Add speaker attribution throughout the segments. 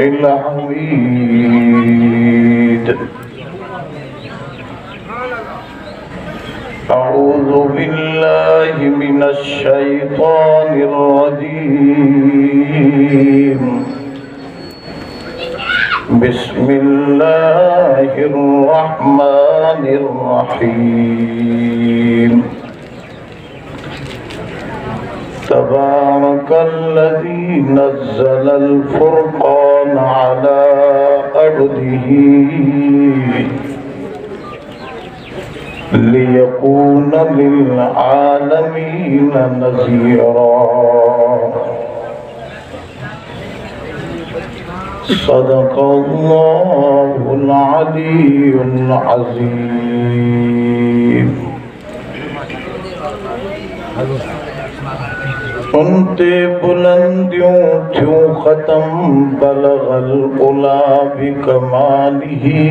Speaker 1: الحميد أعوذ بالله من الشيطان الرجيم بسم الله الرحمن الرحيم تبارك الذي نزل الفرقان على عبده ليكون للعالمين نذيرا صدق الله العلي العظيم उनते बुलंदियों क्यों खत्म बलगल उला भी कमालिही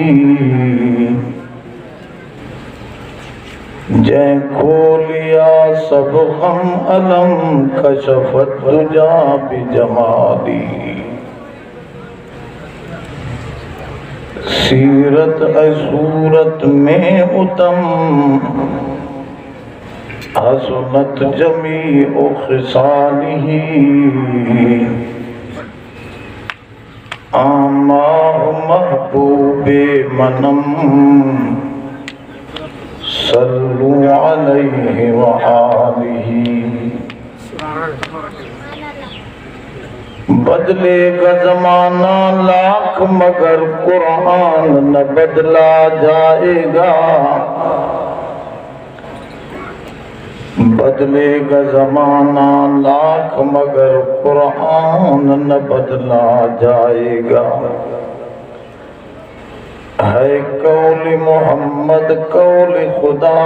Speaker 1: जै खोलिया सब हम अलम कशफत दुजा भी जमाली सीरत सूरत में उत्तम हसनत जमी खिसालिही आमा महबूबे मनम सल्लु अलैहि व आलिही बदलेगा जमाना लाख मगर कुरान न बदला जाएगा बदलेगा जमाना लाख मगर कुरान न बदला जाएगा है कौल मोहम्मद कौल खुदा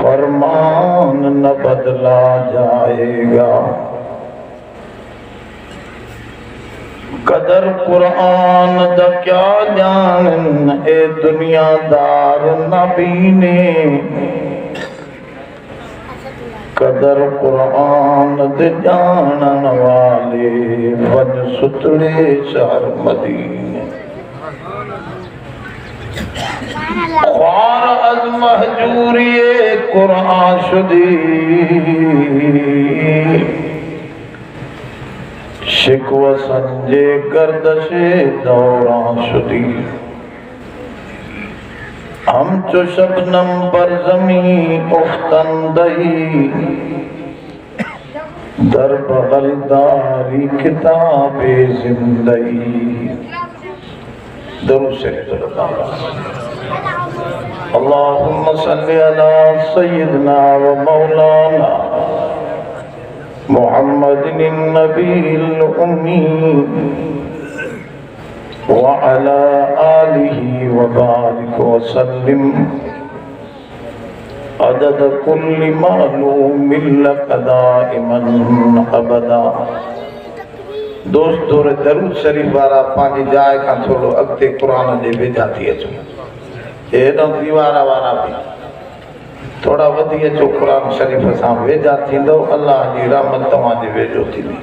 Speaker 1: फरमान न बदला जाएगा कदर कुरान दा क्या जान ए दुनियादार नबी ने कदर कुरान दे जानन वाले वन सुतड़े शहर मदीने ख्वार अज महजूरी कुरान शुदी शिकवा संजे गर्दशे दौरान शुदी हम चो शबनम पर जमी उफ्तंदही दर बगलदारी किताबे जिंदगी दरूद शरीफ अल्लाहुम्मा सल्ली अला सय्यिदना व मौलाना मुहम्मदिन नबील उम्मी व अला आलिहि व बारिक व सल्लिम अदद कुल्ली मालूमिन लक दाइमन अबदा। दोस्तों दरूद शरीफ वारा पांजी जाए का थोड़ो अगते कुरान जे वेझा थी अचो ए न दीवारा वारा भी थोड़ा वधी अचो कुरान शरीफ सां वेझा थींदो अल्लाह जी रहमत तव्हां जे वेझो थींदी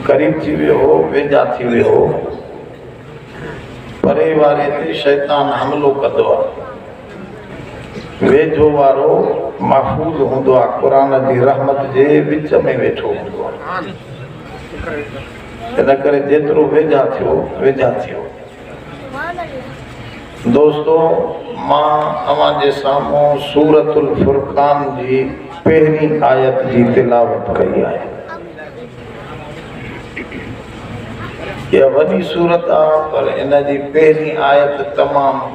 Speaker 1: करीब थी वियो हो वेझा थी वियो हो परे वारे ते शैतान हमलो कंदो आहे वेझो वारो महफूज़ हूंदो आहे कुरान जी रहमत जे विच में वेठो हूंदो आहे इन करे जेतिरो वेझा थियो दोस्तों मां तव्हां जे साम्हूं सूरतुल फुरकान जी पहिरीं आयत जी तिलावत कई आहे यह वॾी सूरत आहे पर इन जी पहिरीं आयत तमामु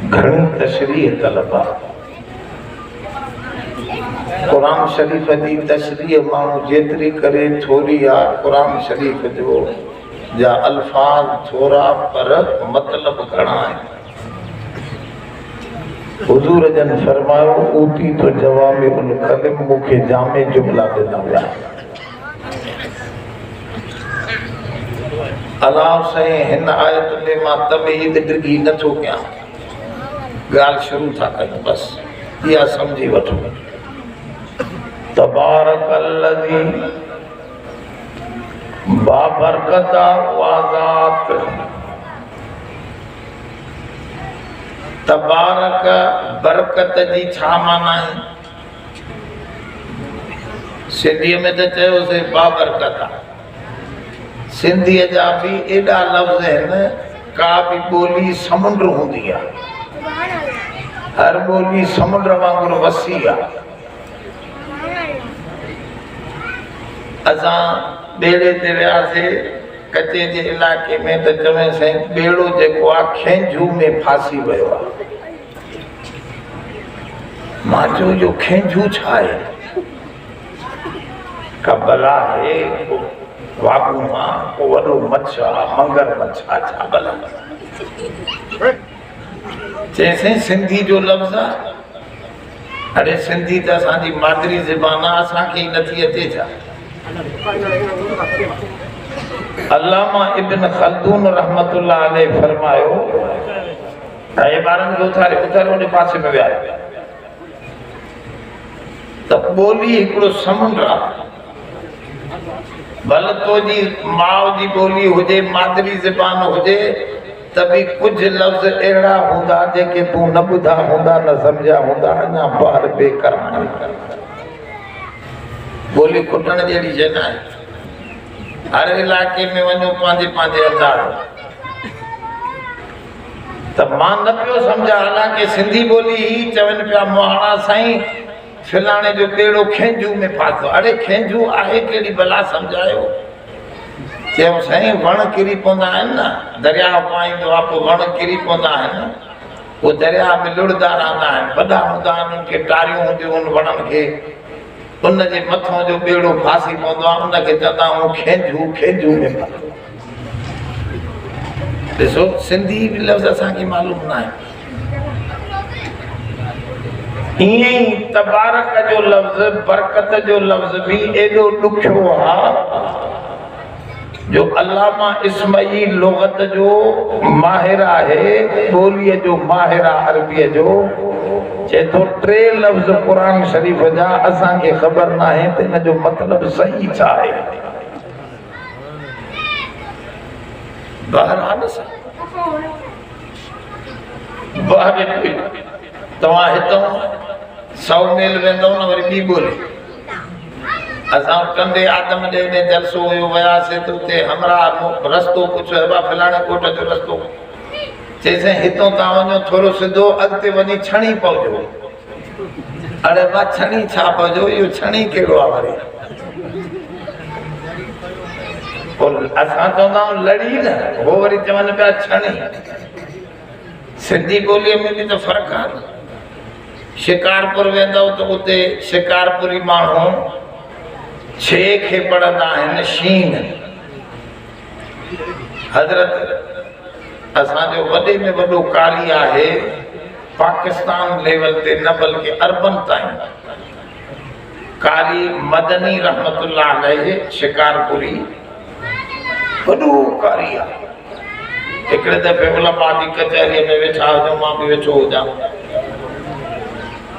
Speaker 1: घणी तशरीह तलब आहे कुरान शरीफ जी तशरीह माण्हू जेतिरी करे थोरी आहे कुरान शरीफ जो जा अल्फाज थोरा पर मतलब घणा आहिनि हुजूर जन फरमायो ऊती तो जवामिउल कलिम मूंखे जामे जुमला ॾिना विया अलाह साईं हिन आयत में मां तमहीद डिघी नथो कयां ॻाल्हि शुरू था कयूं बस इहा सम्झी वठो तबारक अल्लज़ी बाबरकत वाज़ात तबारक बरकत जी छा माना है? सिंधीअ में तो चयोसीं बाबरकत आहे। सिंधीअ जा भी एॾा लफ़्ज़ आहिनि, का भी ॿोली समुंड हूंदी आहे, हर ॿोली समुंड वांगुरु वसी आहे। असां ॿेड़े ते वियासीं कचे जे इलाइक़े में त चवे साईं ॿेड़ो जेको आहे खेंजू में फासी वियो आहे। मां चयो जो खेंजू छा आहे? का बला आहे, वागू मां को वॾो मच्छ आहे, मंगर मच्छ आहे, छा भला? चइसि सिंधी जो लफ़्ज़ आहे। अरे सिंधी त असांजी मादरी ज़बान आहे, असांखे ई नथी अचे छा? अल्लामा इब्न खल्दून रहमतुल्लाह अलैह फरमायो, ऐं ॿारनि खे उथारे उन पासे में विहारे त ॿोली हिकिड़ो समुंड आहे। भले तो जी माउ जी ॿोली हुजे, मादरी ज़बान हुजे, त भी कुछ लफ़्ज़ अहिड़ा हूंदा जेके तूं न ॿुधा हूंदा, न सम्झा हूंदा, अञा ॿार बेकरार। ॿोली खुटण जहिड़ी शइ न आहे। हर इलाइक़े में वञो पंहिंजे पंहिंजे अंदाज़। त मां न पियो सम्झा, हालांकि सिंधी ॿोली ही चवनि पिया मोहाणा साईं फिलाणे जो ॿेड़ो खेंजू में फाथो। अरे खेंजू आहे कहिड़ी भला सम्झायो? चयो साईं वण किरी पवंदा आहिनि न, दरिया पाईंदो आहे पोइ वण किरी पवंदा आहिनि, पोइ दरिया में लुड़दा रहंदा आहिनि, वॾा हूंदा आहिनि, उनखे टारियूं हूंदियूं उन वणनि खे, उनजे मथां जो ॿेड़ो फासी पवंदो आहे, उनखे चवंदा आहियूं खेंजू, खेंजू में फाथो। ॾिसो सिंधी लफ़्ज़ असांखे मालूम न आहे। ईअं ई तबारक जो लफ़्ज़, बरकत जो लफ़्ज़ भी एॾो ॾुखियो आहे जो अल्लामा इस्माई लुग़त जो माहिर आहे, ॿोलीअ जो माहिर आहे अरबीअ जो, चए थो 3 लफ़्ज़ क़ुरान शरीफ़ जा असांखे ख़बर न आहे त इन जो मतिलबु सही छा आहे। बहरहाल तव्हां हितां 100 मील वेंदव न, वरी ॿी ॿोली। असां कंदे आदम ॾे जलसो हुयो, वियासीं त उते हमरा रस्तो पुछियो, बा फलाणे कोट जो रस्तो। चइसि हितां तव्हां वञो थोरो सिधो, अॻिते वञी छणी पहुचो। अरे बा छणी छा पहुचो? इहो छणी कहिड़ो आहे वरी? असां चवंदा आहियूं लड़ी न, हो वरी चवनि पिया छणी। सिंधी ॿोलीअ में बि त फ़र्क़ु आहे न। शिकारपुर वेंदव त उते शिकारपुरी माण्हू छे खे पढ़ंदा आहिनि शीन। हज़रत असांजो वॾे में वॾो कारी आहे, पाकिस्तान लेवल ते न बल्कि अरबन ताईं, कारी मदनी रहमतुल्लाह अलैह शिकारपुरी, वॾो कारी आहे। हिकिड़े दफ़े उलमा जी कचहरीअ में वेठा हुजूं, मां बि वेठो हुजां,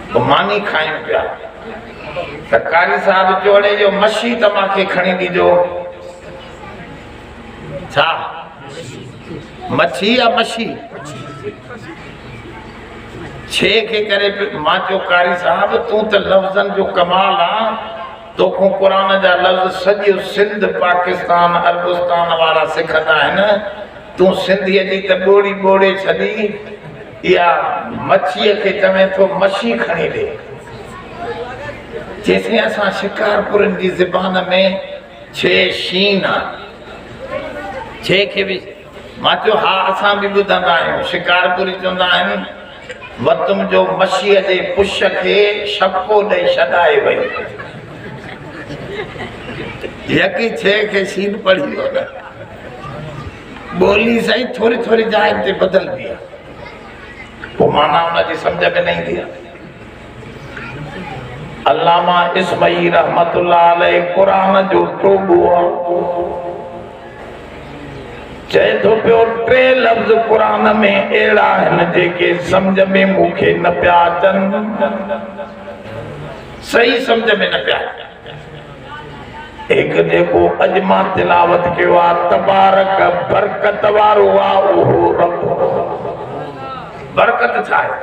Speaker 1: मानी खाइनि पिया त कारी साहब चोड़े जो मच्छी त मूंखे खणी ॾिजो। छा मच्छी या मच्छी? छे खे करे मां चयो कारी साहब तूं त लफ़्ज़नि जो कमाल आहे, तोखूं क़ुरान जा लफ़्ज़ सॼो सिंध पाकिस्तान अरबस्तान वारा सिखंदा आहिनि, तूं सिंधीअ जी त ॿोड़ी ॿोड़े छॾी, इहा मच्छीअ खे चवे थो मच्छी खणी ॾे। जैसे असां शिकारपुरनि जी ज़बान में छे शीन आहे, छे खे बि मां चयो हा असां बि ॿुधंदा आहियूं। शिकारपुरी चवंदा आहिनि वतुम जो मच्छीअ जे पुछ खे शपको ॾेई छॾाए वई। यकी छे खे शीन पढ़ी वियो न। ॿोली साईं थोरी थोरी जाइ ते बदलबी आहे, पोइ माना उनजी सम्झ में न ईंदी आहे। अल्लामा इस्माई रहमतुल्लाह अलैह क़ुरान जो टोबो आहे, चए थो पियो 3 लफ़्ज़ क़ुरान में अहिड़ा आहिनि जेके सम्झ में मूंखे न पिया अचनि, सही सम्झ में न पिया अचनि। एक जेको अजमा तिलावत कयो आ तबारक बरकत वारो आ उहो रब। बरकत छा आहे?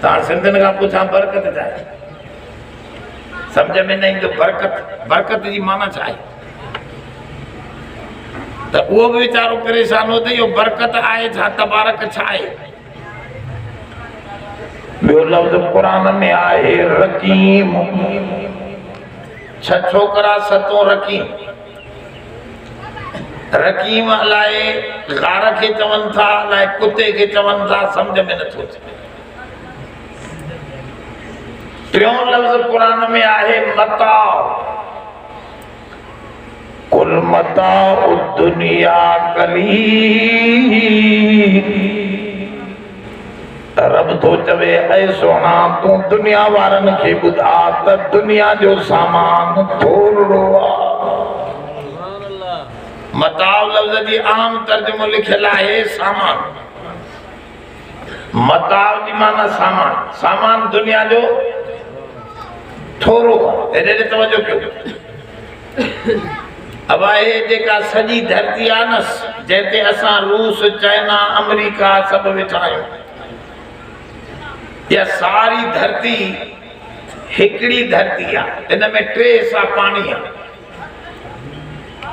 Speaker 1: तव्हां सिंधियुनि खां पुछां बरकत छा आहे? समझ में न ईंदो। बरकत जी माना छा आहे? त उहो बि वीचारो परेशान हो त इहो बरकत आहे छा, तबारक छा आहे? ॿियो लफ़्ज़ क़ुरान में आहे रकीम। छह छोकरा सतो रकीम। रकीम अलाए गार खे चवनि था, अलाए कुते खे चवनि था, सम्झ में नथो अचे। टियों लफ़्ज़ क़ुरान में आहे मता। कुल मता दुनिया कलील। रब तो चवे ऐ सोना तू दुनिया वारनि खे ॿुधा त दुनिया जो सामान थोरो आहे। मताउ लफ़्ज़ जी आम तर्जुमो लिखियल आहे सामान। मताउ जी माना सामान। सामान दुनिया जो थोरो आहे। हेॾे तवजो कयो। अब आहे जेका सॼी धरती आहे न, जंहिंते असां रूस, चाइना, अमेरिका सभु वेठा आहियूं, या सारी धरती हिकड़ी धरती आहे। इन में 3 हिस्सा पाणी आहे।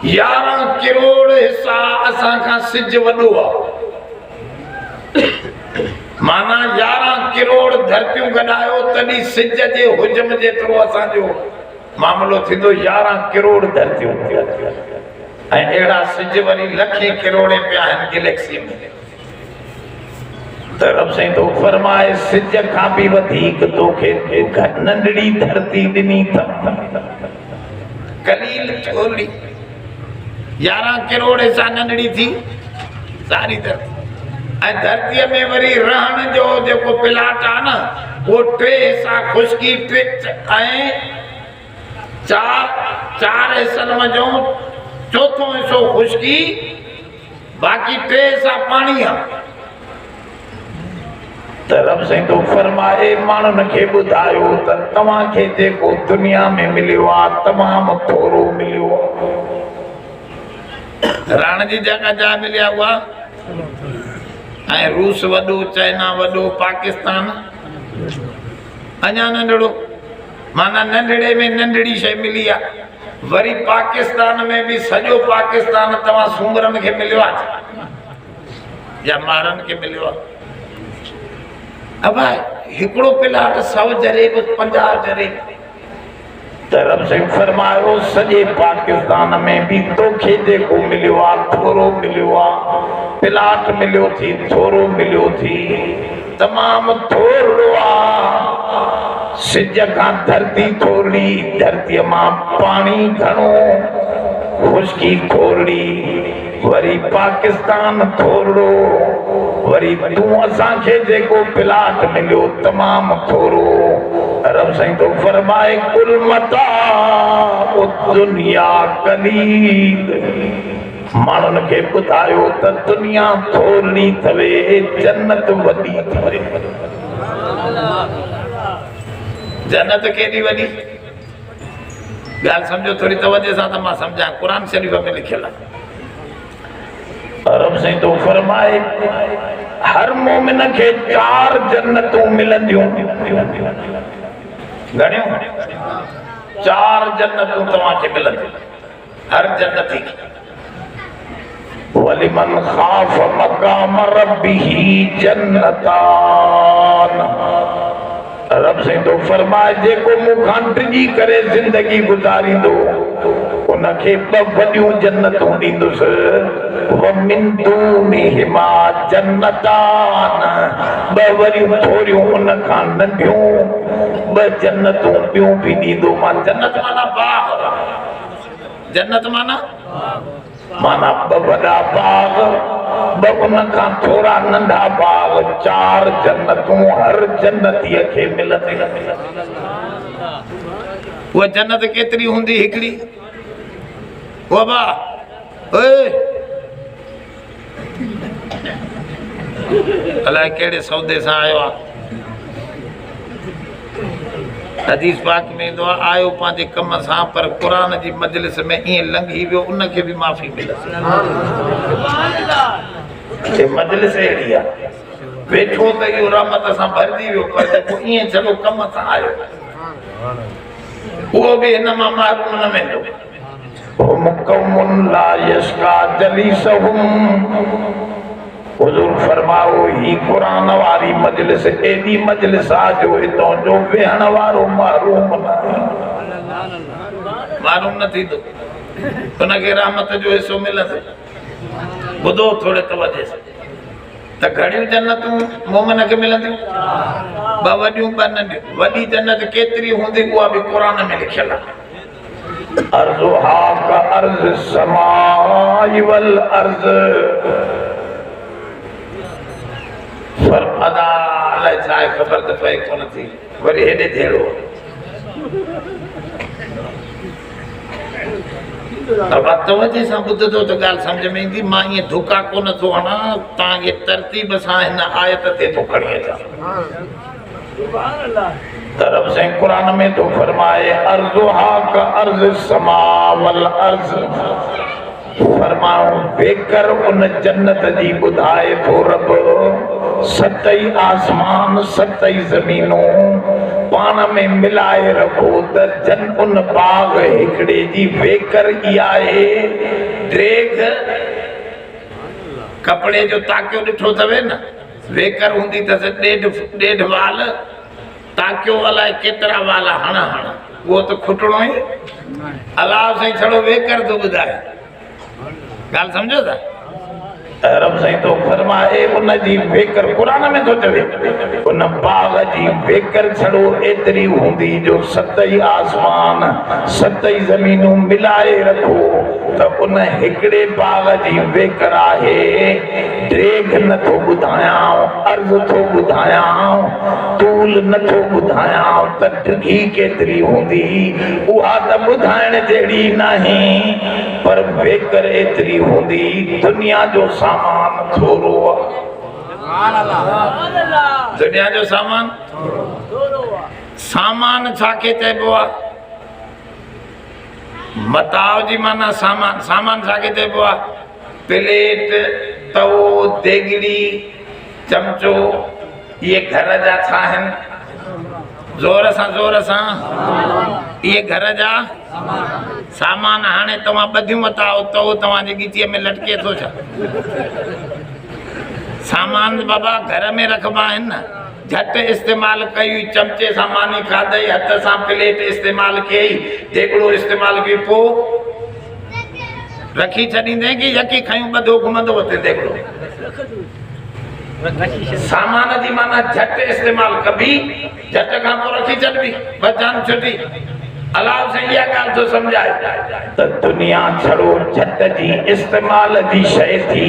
Speaker 1: 11 करोड़ हिस्सा असां खां सिज वॾो आहे। माना 11 करोड़ धरतियूं गॾायो तॾहिं सिज जे हुजम जेतिरो असांजो मामलो थींदो। 11 करोड़ धरतियूं ऐं अहिड़ा सिज वरी लखे करोड़ पिया आहिनि गैलेक्सी में। त रब साईं तो फरमाए सिज खां बि वधीक तोखे नंढड़ी धरती ॾिनी अथमि। कलील छोली 11 करोड़ हिस्सा नंढड़ी थी सारी धरती। ऐं धरतीअ में वरी रहण जो जेको प्लाट आहे न, उहो 3 हिस्सा खुशकी, 3 ऐं 4 हिस्सनि में 4थों हिस्सो खुशकी, बाक़ी 3 हिस्सा पाणी आहे। त रब साईं तो फरमाए माण्हुनि खे ॿुधायो त तव्हांखे जेको दुनिया में मिलियो आहे तमामु थोरो मिलियो आहे। रहण जी जॻह जा मिलिया हुआ, ऐं रूस वॾो, चाइना वॾो, पाकिस्तान अञा नंढड़ो। माना नंढड़े में नंढड़ी शइ मिली आहे। वरी पाकिस्तान में बि सॼो पाकिस्तान तव्हां सूंगरनि खे मिलियो आहे या मारनि खे मिलियो आहे? अब हिकिड़ो प्लाट 100 जरेब 50 जरेब। त रब साईं फरमायो सॼे पाकिस्तान में बि तोखे जेको मिलियो आहे थोरो मिलियो आहे। प्लाट मिलियो थी, थोरो मिलियो थी, तमामु थोरो आहे। सिज खां धरती थोरी, धरतीअ मां पाणी घणो, खुशकी थोरी, वरी पाकिस्तान थोरो, वरी तूं असांखे जेको प्लाट मिलियो तमामु थोरो। रब साईं तो फरमाए कुल मता दुनिया कलील। माण्हुनि खे ॿुधायो त दुनिया थोरी अथवे, जन्नत वॾी अथवे। जन्नत केॾी वॾी? ॻाल्हि सम्झो थोरी तवजे सां त मां सम्झां। क़ुरान शरीफ़ में लिखियल आहे। रब साईं तो फरमाए हर मोमिन खे 4 जन्नतूं मिलंदियूं। घणियूं? 4 जन्नतूं तव्हांखे मिलंदियूं हर जन्नती खे। वलिमन ख़ाफ़ मक़ाम रब्बिही जन्नतान। रब साईं तो फरमाए जेको मूंखां डिॼी करे ज़िंदगी गुज़ारींदो उनखे 2 वॾियूं जन्नतूं ॾींदुसि। वमिन दूनिहिमा जन्नतान। 2 वरियूं थोरियूं उनखां नंढियूं 2 जन्नतूं ॿियूं बि ॾींदो मां। जन्नत माना बाग़। जन्नत माना 2 वॾा बाग़, 2 उनखां थोरा नंढा बाग़। 4 जन्नतूं हर जन्नतीअ खे मिलंदियूं। उहा जन्नत केतिरी हूंदी? हिकिड़ी। ओ बा ओए अलाए कहिड़े सौदे सां आयो आहे। हदीस पाक में दुआ आयो पांजे कम सां पर कुरान जी मजलिस में ईअं लंघी वियो उनखे भी माफ़ी मिलंदी। ये मजलिस अहिड़ी आहे वेठो त इहो रहमत सां भरिजी वियो पर जेको ईअं चलो कम सां आयो उहो बि हिन मां मारूम न वेंदो। मुकम्मुन ला यस्का जलीसहुम हुजूर फरमाओ ही कुरान वारी मजलिस एडी मजलिस आ जो हितों जो वेहण वारो मारूम न थींदो उनखे रहमत जो हिस्सो मिलंदो। ॿुधो थोरे तवजे सां त घणियूं जन्नतूं मोमिन खे मिलंदियूं ॿ वॾियूं ॿ नंढियूं। वॾी जन्नत केतिरी हूंदी उहा बि क़ुरान में लिखियल आहे। अर्ज़ुहा का अर्ज़ समाई वल अर्ज़ पर अदा अलाए छा आहे ख़बर त पए कोन थी वरी हेॾे जहिड़ो तवजे सां ॿुधंदो त ॻाल्हि सम्झ में ईंदी। मां ईअं धोखा कोन थो हणा तव्हांखे तरतीब सां हिन आयत ते थो खणी अचां। तरफ़ से कुरान में तो फरमाए अर्ज़ुहा का अर्ज़ समा वल अर्ज़ फरमाओ बेकर उन जन्नत जी ॿुधाए थो रब सतई आसमान सतई ज़मीनूं पाण में मिलाए रखो त जन उन बाग हिकिड़े जी बेकर इहा आहे ड्रेग कपिड़े जो ताकियो ॾिठो अथवे न बेकर हूंदी अथसि ॾेढ वाल ताकियो अलाए केतिरा वाला हणा उहो त खुटणो ई अलाह साईं छड़ो बेकर थो ॿुधाए। ॻाल्हि सम्झो था रब साईं तो फरमाए उन जी बेकर कुरान में तो चवे उन बाग जी बेकर छड़ो एतरी हूंदी जो सतई आसमान सतई ज़मीनूं मिलाए रखो त उन हिकिड़े बाग जी बेकर आहे ड्रेग नथो ॿुधायां अर्ज़ थो ॿुधायां तूल नथो ॿुधायां त डिघी केतिरी हूंदी उहा त ॿुधाइण जहिड़ी नाही पर बेकर एतरी हूंदी दुनिया जो सामान थोरो दुनिया जो सामान छाखे चइबो आहे मताव जी माना सामान छाखे चइबो आहे प्लेट तवो देगड़ी चमचो ये घर जा छा आहिनि ज़ोर सां ये घर जा सामान हाणे तव्हां ॿधियूं वताओ तवो तव्हांजी ॻिचीअ में लटके थो छा सामान बाबा घर में रखबा आहिनि न झटि इस्तेमालु कई चमचे सां मानी खाधई हथ सां प्लेट इस्तेमालु कई देगड़ो इस्तेमालु कई पोइ रखी छॾींदे की यकी खयूं ॿधो घुमंदो हुते देगड़ो सामान जी माना झटि इस्तेमालु कबी झटि खां पोइ रखी छॾबी बस जान छुटी अलाह से इहा ॻाल्हि थो सम्झाए त दुनिया छड़ो झटि जी इस्तेमाल जी शइ थी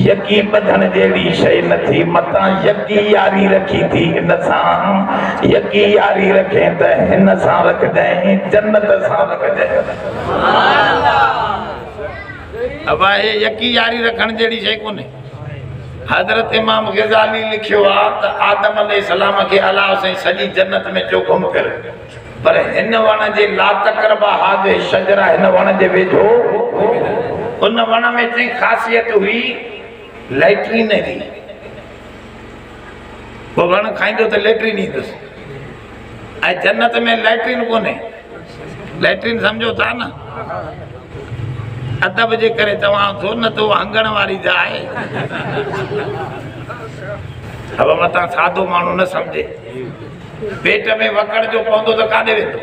Speaker 1: यकी ॿधण जहिड़ी शइ न थी मतां यकी यारी रखी थी हिन सां यकी यारी रखे त हिन सां रखजांइ जन्नत सां रखजांइ अब हे यकी यारी रखण जहिड़ी शइ कोन्हे। हज़रत इमाम ग़ज़ाली लिखियो आहे त आदम अलैहिस्सलाम खे अलाह साईं सॼी जन्नत में चो घुम फिर पर हिन वण जे ला तक़रबा हाज़े शजरा हिन वण जे वेझो उन वण में चई ख़ासियत हुई लैट्रिन जी पोइ वण खाईंदो त लैट्रिन ईंदुसि ऐं जन्नत में लैट्रिन कोन्हे लैट्रिन सम्झो था न अदब जे करे चवां थो न त अंगण वारी जाइ अब मतां सादो माण्हू न सम्झे पेट में वकड़ जो पवंदो त काॾे वेंदो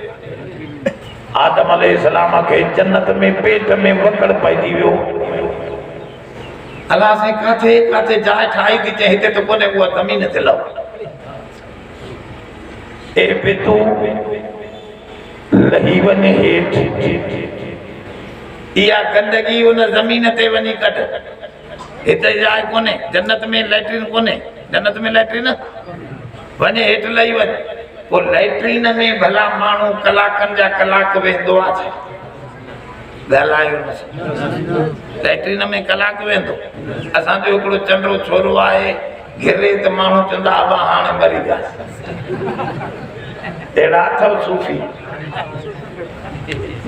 Speaker 1: आदम अलैहिस्सलाम खे जन्नत में पेट में वकड़ पइजी वियो अलाह साईं काथे काथे जाइ ठाही थी चए हिते त कोन्हे उहा ज़मीन ते लहो ए पितू लही वञे हेठि इहा गंदगी उन ज़मीन ते वञी कढ हिते जाइ कोन्हे जन्नत में लैट्रिन कोन्हे जन्नत में लैट्रिन वञे हेठि लही वञ पोइ लैट्रिन में भला माण्हू कलाकनि जा कलाक वेंदो आहे ॻाल्हायो लैट्रिन में कलाक वेंदो असांजो हिकिड़ो चंडो छोरो आहे घिरे त माण्हू चवंदा अब हाणे मरी वियासीं एड़ा अथव सूफी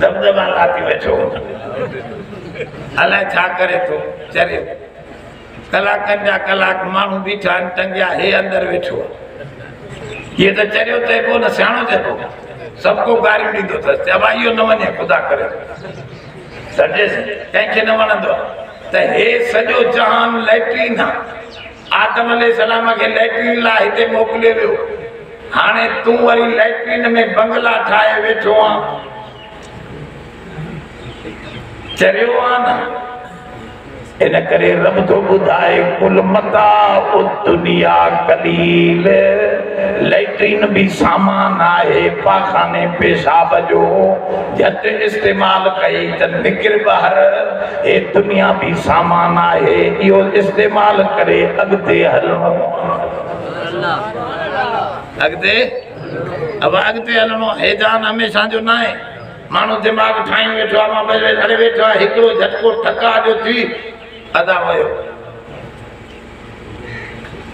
Speaker 1: दबदबा लाती वेठो अलाए छा करे तो चरियो कलाकनि जा कलाक माण्हू बीठा आहिनि टंगिया हे अंदरि वेठो ये तो चरियो चइबो न सियाणो चइबो सबको गारियूं ॾींदो अथसि चइबो इहो न वञे ख़ुदा करे सम्झेसि कंहिंखे न वणंदो आहे त हे सॼो जहान लैट्रिन आहे आदम अलैहिस्सलाम खे लैट्रिन लाइ हिते मोकिले वियो हाणे तूं वरी लैट्रिन में बंगला ठाहे वेठो आहे चरियो आहे न इन करे रब तो ॿुधाए कुल मता दुनिया कलील लैट्रिन भी सामान आहे पाखाने पेशाब जो झट इस्तेमाल कई त निकिर ॿाहिरि हे दुनिया भी सामान आहे इहो इस्तेमाल करे अॻिते हलणो अॻिते अब अॻिते हलणो हे जान हमेशा जो न आहे माण्हू दिमाग़ ठाही वेठो आहे मां हले वेठो आहे हिकिड़ो झटको ठका जो थी अदा वयो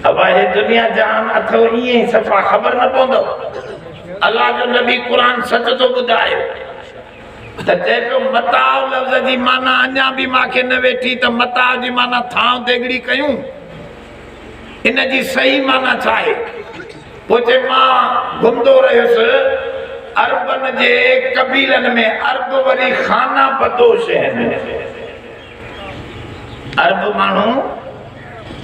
Speaker 1: अब हे दुनिया जहान अथव ईअं ई सफ़ा ख़बर न पवंदव अल्लाह जो नबी क़ुरान सच तो ॿुधाए त चए पियो मताउ लफ़्ज़ जी माना अञा बि मूंखे न वेठी त मताउ जी माना थांव देगड़ी कयूं इन जी सही माना छा आहे पोइ चए मां घुमंदो रहियुसि अरबन जे कबीलनि में अरब वरी खाना बदोश आहिनि अरब माण्हू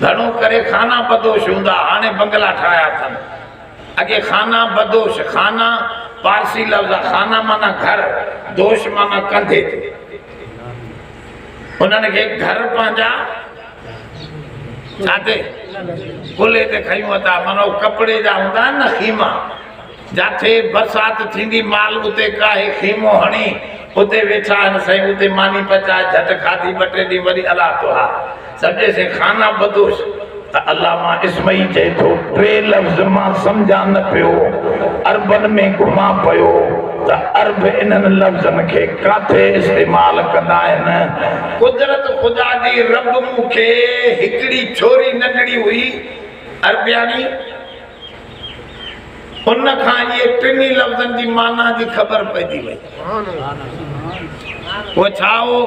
Speaker 1: घणो करे खाना बदोश हूंदा हाणे बंगला ठाहिया अथनि अॻे खाना बदोश खाना पारसी लफ़्ज़ आहे खाना माना घर दोष माना कंधे ते उन्हनि खे घर पंहिंजा छा ते कुल्हे ते खयूं था माना कपिड़े जा हूंदा आहिनि न खीमा जिथे बरसाति थींदी माल उते काहे खीमो हणी उते वेठा आहिनि साईं उते मानी पचाए झटि खाधी ॿ टे ॾींहं वरी अलाह तो हा सम्झेसि खाना बदोश त अलाह मां इस्मई चए थो टे लफ़्ज़ मां सम्झा न पियो अरबन में घुमा पियो त अरब इन्हनि लफ़्ज़नि खे किथे इस्तेमालु कंदा आहिनि कुदरत ख़ुदा जी रब मूंखे हिकिड़ी छोरी नंढड़ी हुई अरबियानी उन खां इहे टिनी लफ़्ज़नि जी माना जी ख़बर पइजी वई उहो छा हो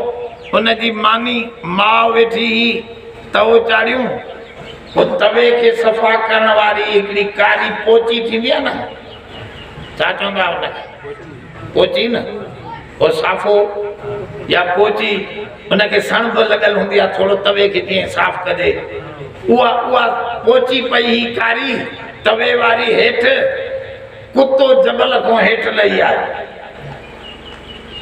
Speaker 1: उन जी मानी माउ वेठी हुई तओ चाढ़ियूं वो तवे खे सफ़ा करण वारी हिकिड़ी कारी पोची थींदी आहे न छा चवंदा हुनखे पोची न वो साफ़ो या पोची उनखे सणभ लॻल हूंदी आहे थोरो तवे खे जीअं साफ़ कजे उहा पोची पई ही कारी तवे वारी हेठि कुतो जबल खां हेठि लही आयो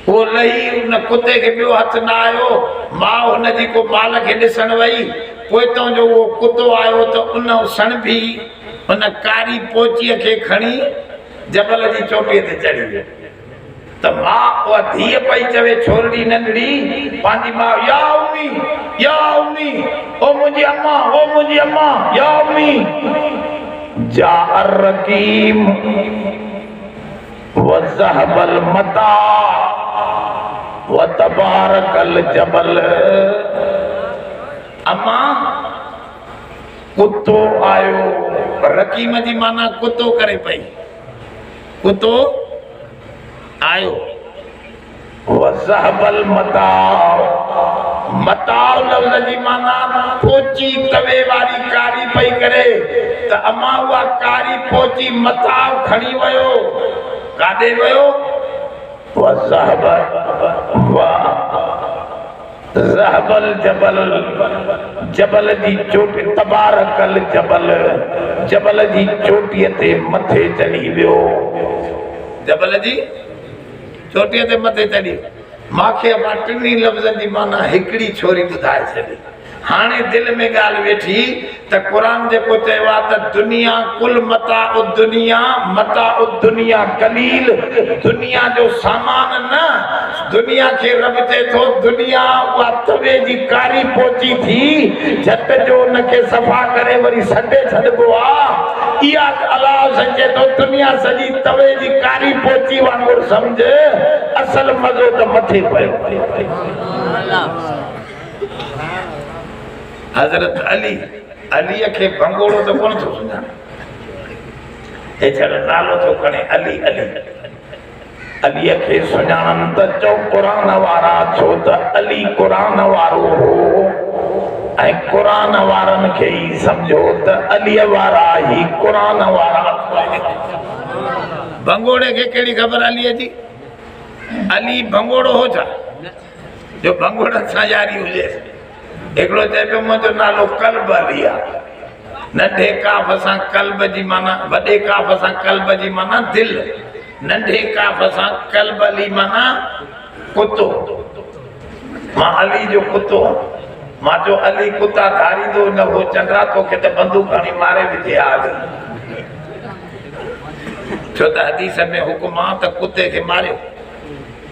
Speaker 1: वो लही उन कुते खे ॿियो हथ न आयो मां हुनजी को माल खे ॾिसण वई पोइतों जो वो कुतो आयो त उन सण बि उन कारी पोचीअ खे खणी जबल जी चोटीअ ते चढ़ी वियो त मां उहा धीअ पई चवे छोरड़ी नंढड़ी पंहिंजी मां या उम्मी ओ मुंहिंजी अम्मा या उम्मी जा रकीम वज़हबल मता वतबारकल जबल अम्मा कुतो आयो रकीम जी माना कुतो करे पई कुतो आयो वज़हबल मता मताउ लफ़्ज़ जी माना पोची तवे वारी कारी पई करे त अम्मा उहा कारी पोची मताउ खणी वयो काॾे वयो ज़हबल जबल जबल जी चोटी तबारकल जबल जी चोटीअ ते मथे चढ़ी वियो जबल जी चोटीअ ते मथे चढ़ी मूंखे मां टिनी लफ़्ज़नि जी माना हिकिड़ी छोरी ॿुधाए छॾी हाणे दिलि में ॻाल्हि वेठी त क़ुरान जेको चयो आहे त दुनिया कुल मता दुनिया कलील दुनिया जो सामान न दुनिया खे रब चए थो दुनिया उहा तवे जी कारी पोची थी झट जो उनखे सफ़ा करे वरी सॾे छॾिबो आहे इहा अलाह चए थो दुनिया सॼी तवे जी कारी पोची वांगुरु सम्झ असल मज़ो त मथे पियो हज़रत अली के भंगोड़ो तो कोन थो सुञाणे एछड़ नालो तो खणे अली अली अली के सुञाणन त चो कुरान वारा छो त अली कुरान वारो हो ऐं कुरान वारन के ही समझो त अली वारा ही कुरान वारा। भंगोड़े के केड़ी खबर अली जी? अली भंगोड़ो हो छा जो भंगोड़ा सा जारी हुजे? एकड़ो चए पियो मुंहिंजो नालो कल्ब अली आहे। नंढे काफ सां कल्ब जी माना वॾे काफ सां कल्ब जी माना दिल, नंढे काफ सां कल्ब अली माना कुतो। मां अली जो कुतो, मां जो अली कुत्ता धारींदो न हो चंद्रा तोखे त बंदूक हणी मारे विझे आग। छो त हदीस में हुकुम आहे त कुते खे मारियो,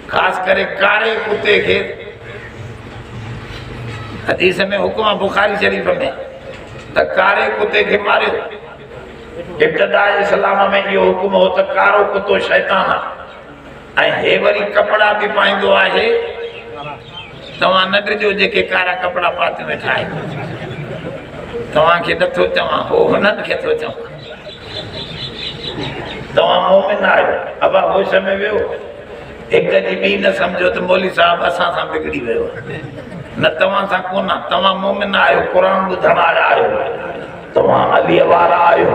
Speaker 1: खास करे कारे कुते खे। हदीस में हुकुम आहे बुखारी शरीफ में त कारे कुते खे मारियो। इब्तिदा इस्लाम में इहो हुकुम हो त कारो कुतो शैतान आहे ऐं हे वरी कपड़ा बि पाईंदो आहे। तव्हां न ॾिजो जेके कारा कपड़ा पाते वेठा आहियो, तव्हांखे नथो चवां, हो हुननि खे थो चवां। तव्हां मोमिन आहियो, अबा होश में वियो। एक जी बि न समझो तो मौली साहब असां सां बिगड़ी वियो न, तव्हां सां कोन। तव्हां मोमिन आहियो, कुरान ॿुधण आहियो, तव्हां अली वारा आहियो,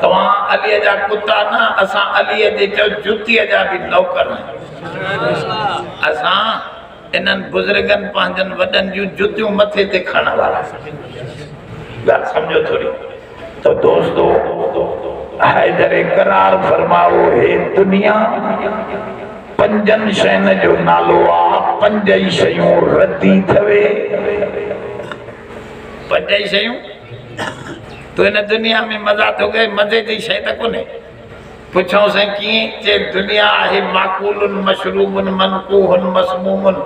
Speaker 1: तव्हां अली जा कुत्ता न। असां अली जे चओ जुतीअ जा बि नौकर आहियूं। असां इन्हनि बुज़ुर्गनि पंहिंजनि वॾनि जूं जुतियूं मथे ते खणण वारा। ॻाल्हि सम्झो थोरी। तो दोस्तो हैदर करार फरमाओ, हे दुनिया पंजन शयुनि जो नालो आहे, पंज ई शयूं रद्दी थवे। पंज ई शयूं तो इन दुनिया में मज़ा थो कहे, मज़े जी शइ त कोन्हे। पुछऊं साईं कीअं? चे दुनिया आहे माकूलुन मशरूबुन मनकूहुन मसमूमुन।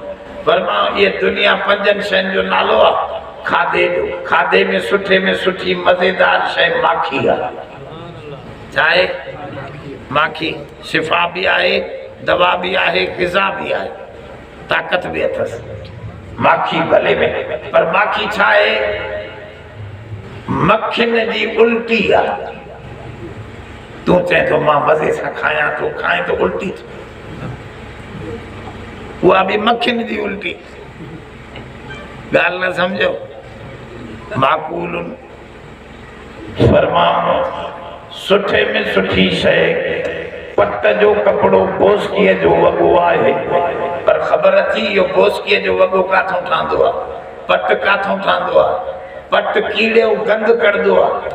Speaker 1: फरमाओ ये दुनिया पंजन शयुनि जो नालो आहे खाधे जो। खाधे में सुठे में सुठी मज़ेदार शइ माखी आहे। चाहे माखी शिफ़ा भी आहे, दवा भी आहे, ग़िज़ा भी आहे, ताक़त भी अथसि। माखी भले में, पर माखी छा आहे? मक्खियुनि जी उल्टी आहे। तूं चए थो मां मज़े सां खायां थो, खाए तो उल्टी थो, उहा भी मक्खियुनि जी उल्टी। ॻाल्हि न सम्झो। माकूलुन फरमाओ सुठे में सुठी शइ पट जो कपड़ो बोसकीअ जो वॻो आहे। पर ख़बर अथी इहो बोसकीअ जो वॻो काथों ठहंदो आहे? पट काथों ठहंदो आहे? पट कीड़े गंद कढंदो आहे।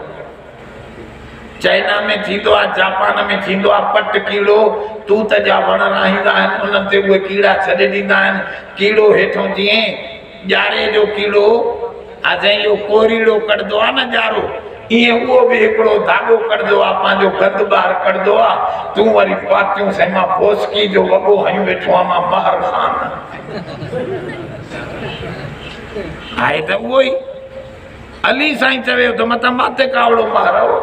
Speaker 1: चाइना में थींदो आहे, जापान में थींदो आहे। पट कीड़ो तूत जा वण रहंदा आहिनि, उन्हनि ते उहे कीड़ा छॾे ॾींदा आहिनि। कीड़ो हेठों जीअं ॼारे जो कीड़ो अॼु इहो कोरीड़ो कढंदो आहे न ॼारो, ईअं उहो बि हिकिड़ो धाॻो कढंदो आहे, पंहिंजो गंद ॿाहिरि कढंदो आहे। तूं वरी पातियूं साईं मां बोसकी जो वॻो हयूं वेठो आहे, मां महर ख़ान आहे त उहो ई अली साईं चवे त मथां माथे कावड़ो महर हो।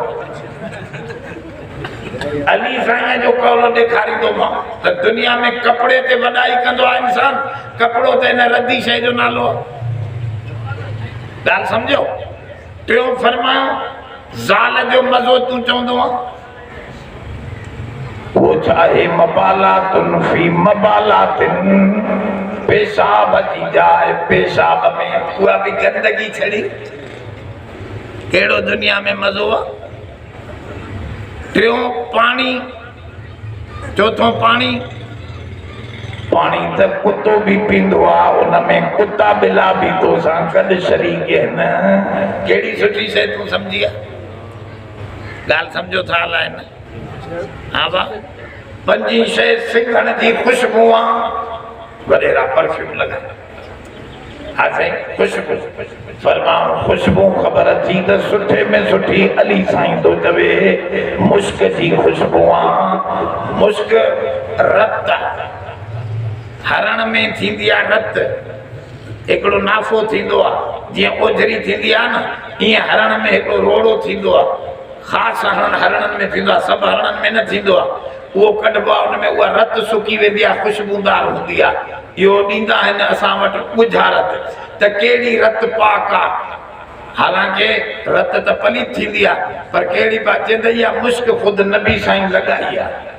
Speaker 1: अली साईं जो कौलो ॾेखारींदो मां त दुनिया में कपिड़े ते वॾाई कंदो आहे इंसान, कपिड़ो त हिन रद्दी शइ जो नालो आहे। ॻाल्हि सम्झो। टियों फरमायो ज़ाल जो मज़ो तूं चवंदो आहे वो चाहे मबालातुन फी मबालातिन, पेशाब जी जाए पेशाब में उहा भी गंदगी छड़ी। कहिड़ो दुनिया में मज़ो आहे? टियों पानी, चौथों पानी। पानी त कुत्तो भी पींदो आहे, उनमें कुत्ता बिला भी तो सां गॾु शरीक आहिनि। कहिड़ी सुठी शइ तूं सम्झी आहे? ॻाल्हि सम्झो था हलाए न? हा भाउ, पंजी शइ सिंघण जी ख़ुशबू आहे, वॾेरा परफ्यूम लॻाए। हा साईं, ख़ुशबू फरमाओ ख़ुशबू ख़बर थी त सुठे में सुठी अली साईं तो चवे मुश्क जी ख़ुशबू आहे। मुश्क रत हरण में थींदी आहे। रत हिकिड़ो नाफ़ो थींदो आहे, जीअं ओझरी थींदी आहे न, ईअं हरण में हिकिड़ो रोड़ो थींदो आहे। ख़ासि हरणनि में थींदो आहे, सभु हरणनि में न थींदो आहे। उहो कढिबो आहे, उनमें उहा रत सुकी वेंदी आहे, ख़ुशबूदार हूंदी आहे। इहो ॾींदा आहिनि असां वटि ॻुझा रत। त कहिड़ी रत पाक आहे? हालांकि रत त पलीत थींदी आहे पर कहिड़ी बात चवंदी आहे मुश्क ख़ुदि नबी साईं लॻाई आहे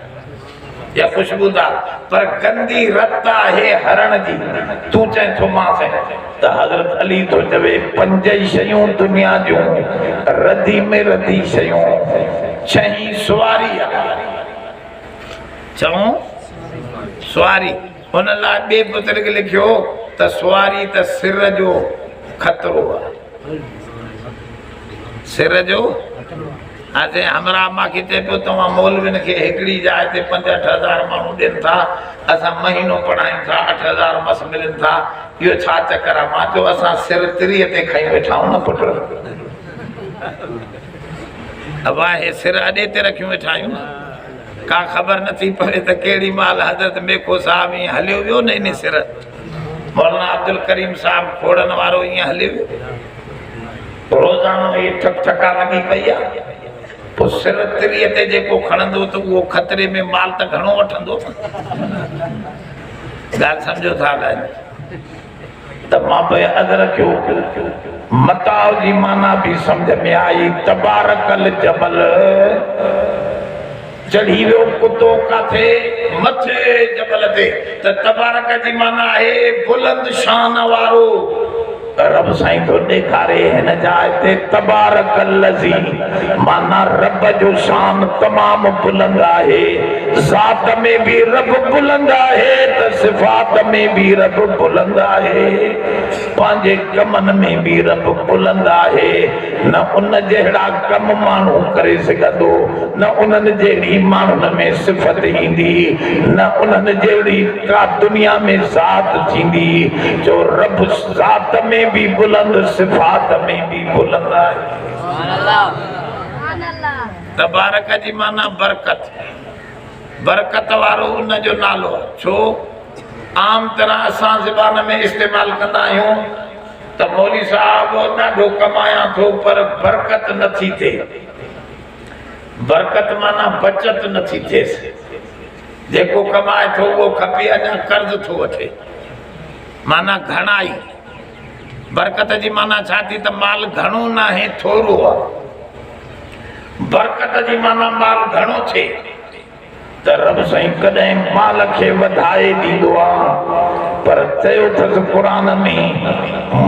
Speaker 1: या खुशबूदार पर गंदी रत आहे हरण जी तूं चए थो मां साईं त हज़रत अली थो चवे 5 शयूं दुनिया जूं रदी में रदी शयूं 6 सुवारी आहे चऊं सुवारी हुन लाइ ॿिए बुज़ुर्ग लिखियो त सुवारी त सिर जो खतरो आहे सिर जो अचे हमरा मांखे चए पियो तव्हां मौलवियुनि खे हिकिड़ी जाइ ते 5-8 हज़ार माण्हू ॾियनि था असां महीनो पढ़ायूं था 8 हज़ार मस मिलनि था इहो छा चकर आहे मां चयो असां सिर 30 ते खई वेठा आहियूं न पुट अबा हे सिर अॾे ते रखियूं वेठा आहियूं का ख़बर नथी पवे त कहिड़ी महिल हज़रत मेखो साहिब ईअं हलियो वियो न इन सिर मौलाना अब्दुल करीम साहिब खोड़नि वारो ईअं हलियो वियो रोज़ानो ये ठक ठका लगी पई आहे पोइ सिर 30 ते जेको खणंदो त उहो खतरे में माल त घणो वठंदो ॻाल्हि सम्झो था त मां पे अद रखियो मताव जी माना भी समझ में आई तबारकल जबल चढ़ी वियो कुतो काथे मथे जबल ते त तबारक जी माना आहे बुलंद शान वारो रब साईं तो ॾेखारे हिन जाइ ते तबारकल लज़ी माना रब जो शान तमाम बुलंद आहे ज़ात में भी रब बुलंद आहे त सिफ़ात में भी रब बुलंद आहे पंहिंजे कमनि में भी रब बुलंद आहे न उन जहिड़ा कम माण्हू करे सघंदो न उन्हनि जहिड़ी माण्हुनि में सिफ़त ईंदी न उन्हनि जहिड़ी का दुनिया में ज़ात थींदी जो रब ज़ात में भी बुलंद सिफ़ात में भी बुलंद आहे तबारक जी माना बरकत बरकत वारो उन जो नालो छो आम तरह असां ज़बान में इस्तेमाल कंदा आहियूं त मौली साहब ॾाढो कमाया थो पर बरकत नथी थिए बरकत माना बचत नथी थिएसि जेको कमाए थो उहो खपे अञा कर्ज़ थो वठे माना घणाई बरकत जी माना छा थी त माल घणो न आहे थोरो आहे बरकत जी माना माल घणो थिए त रब साईं कॾहिं माल खे वधाए ॾींदो आहे पर चयो अथसि क़ुर में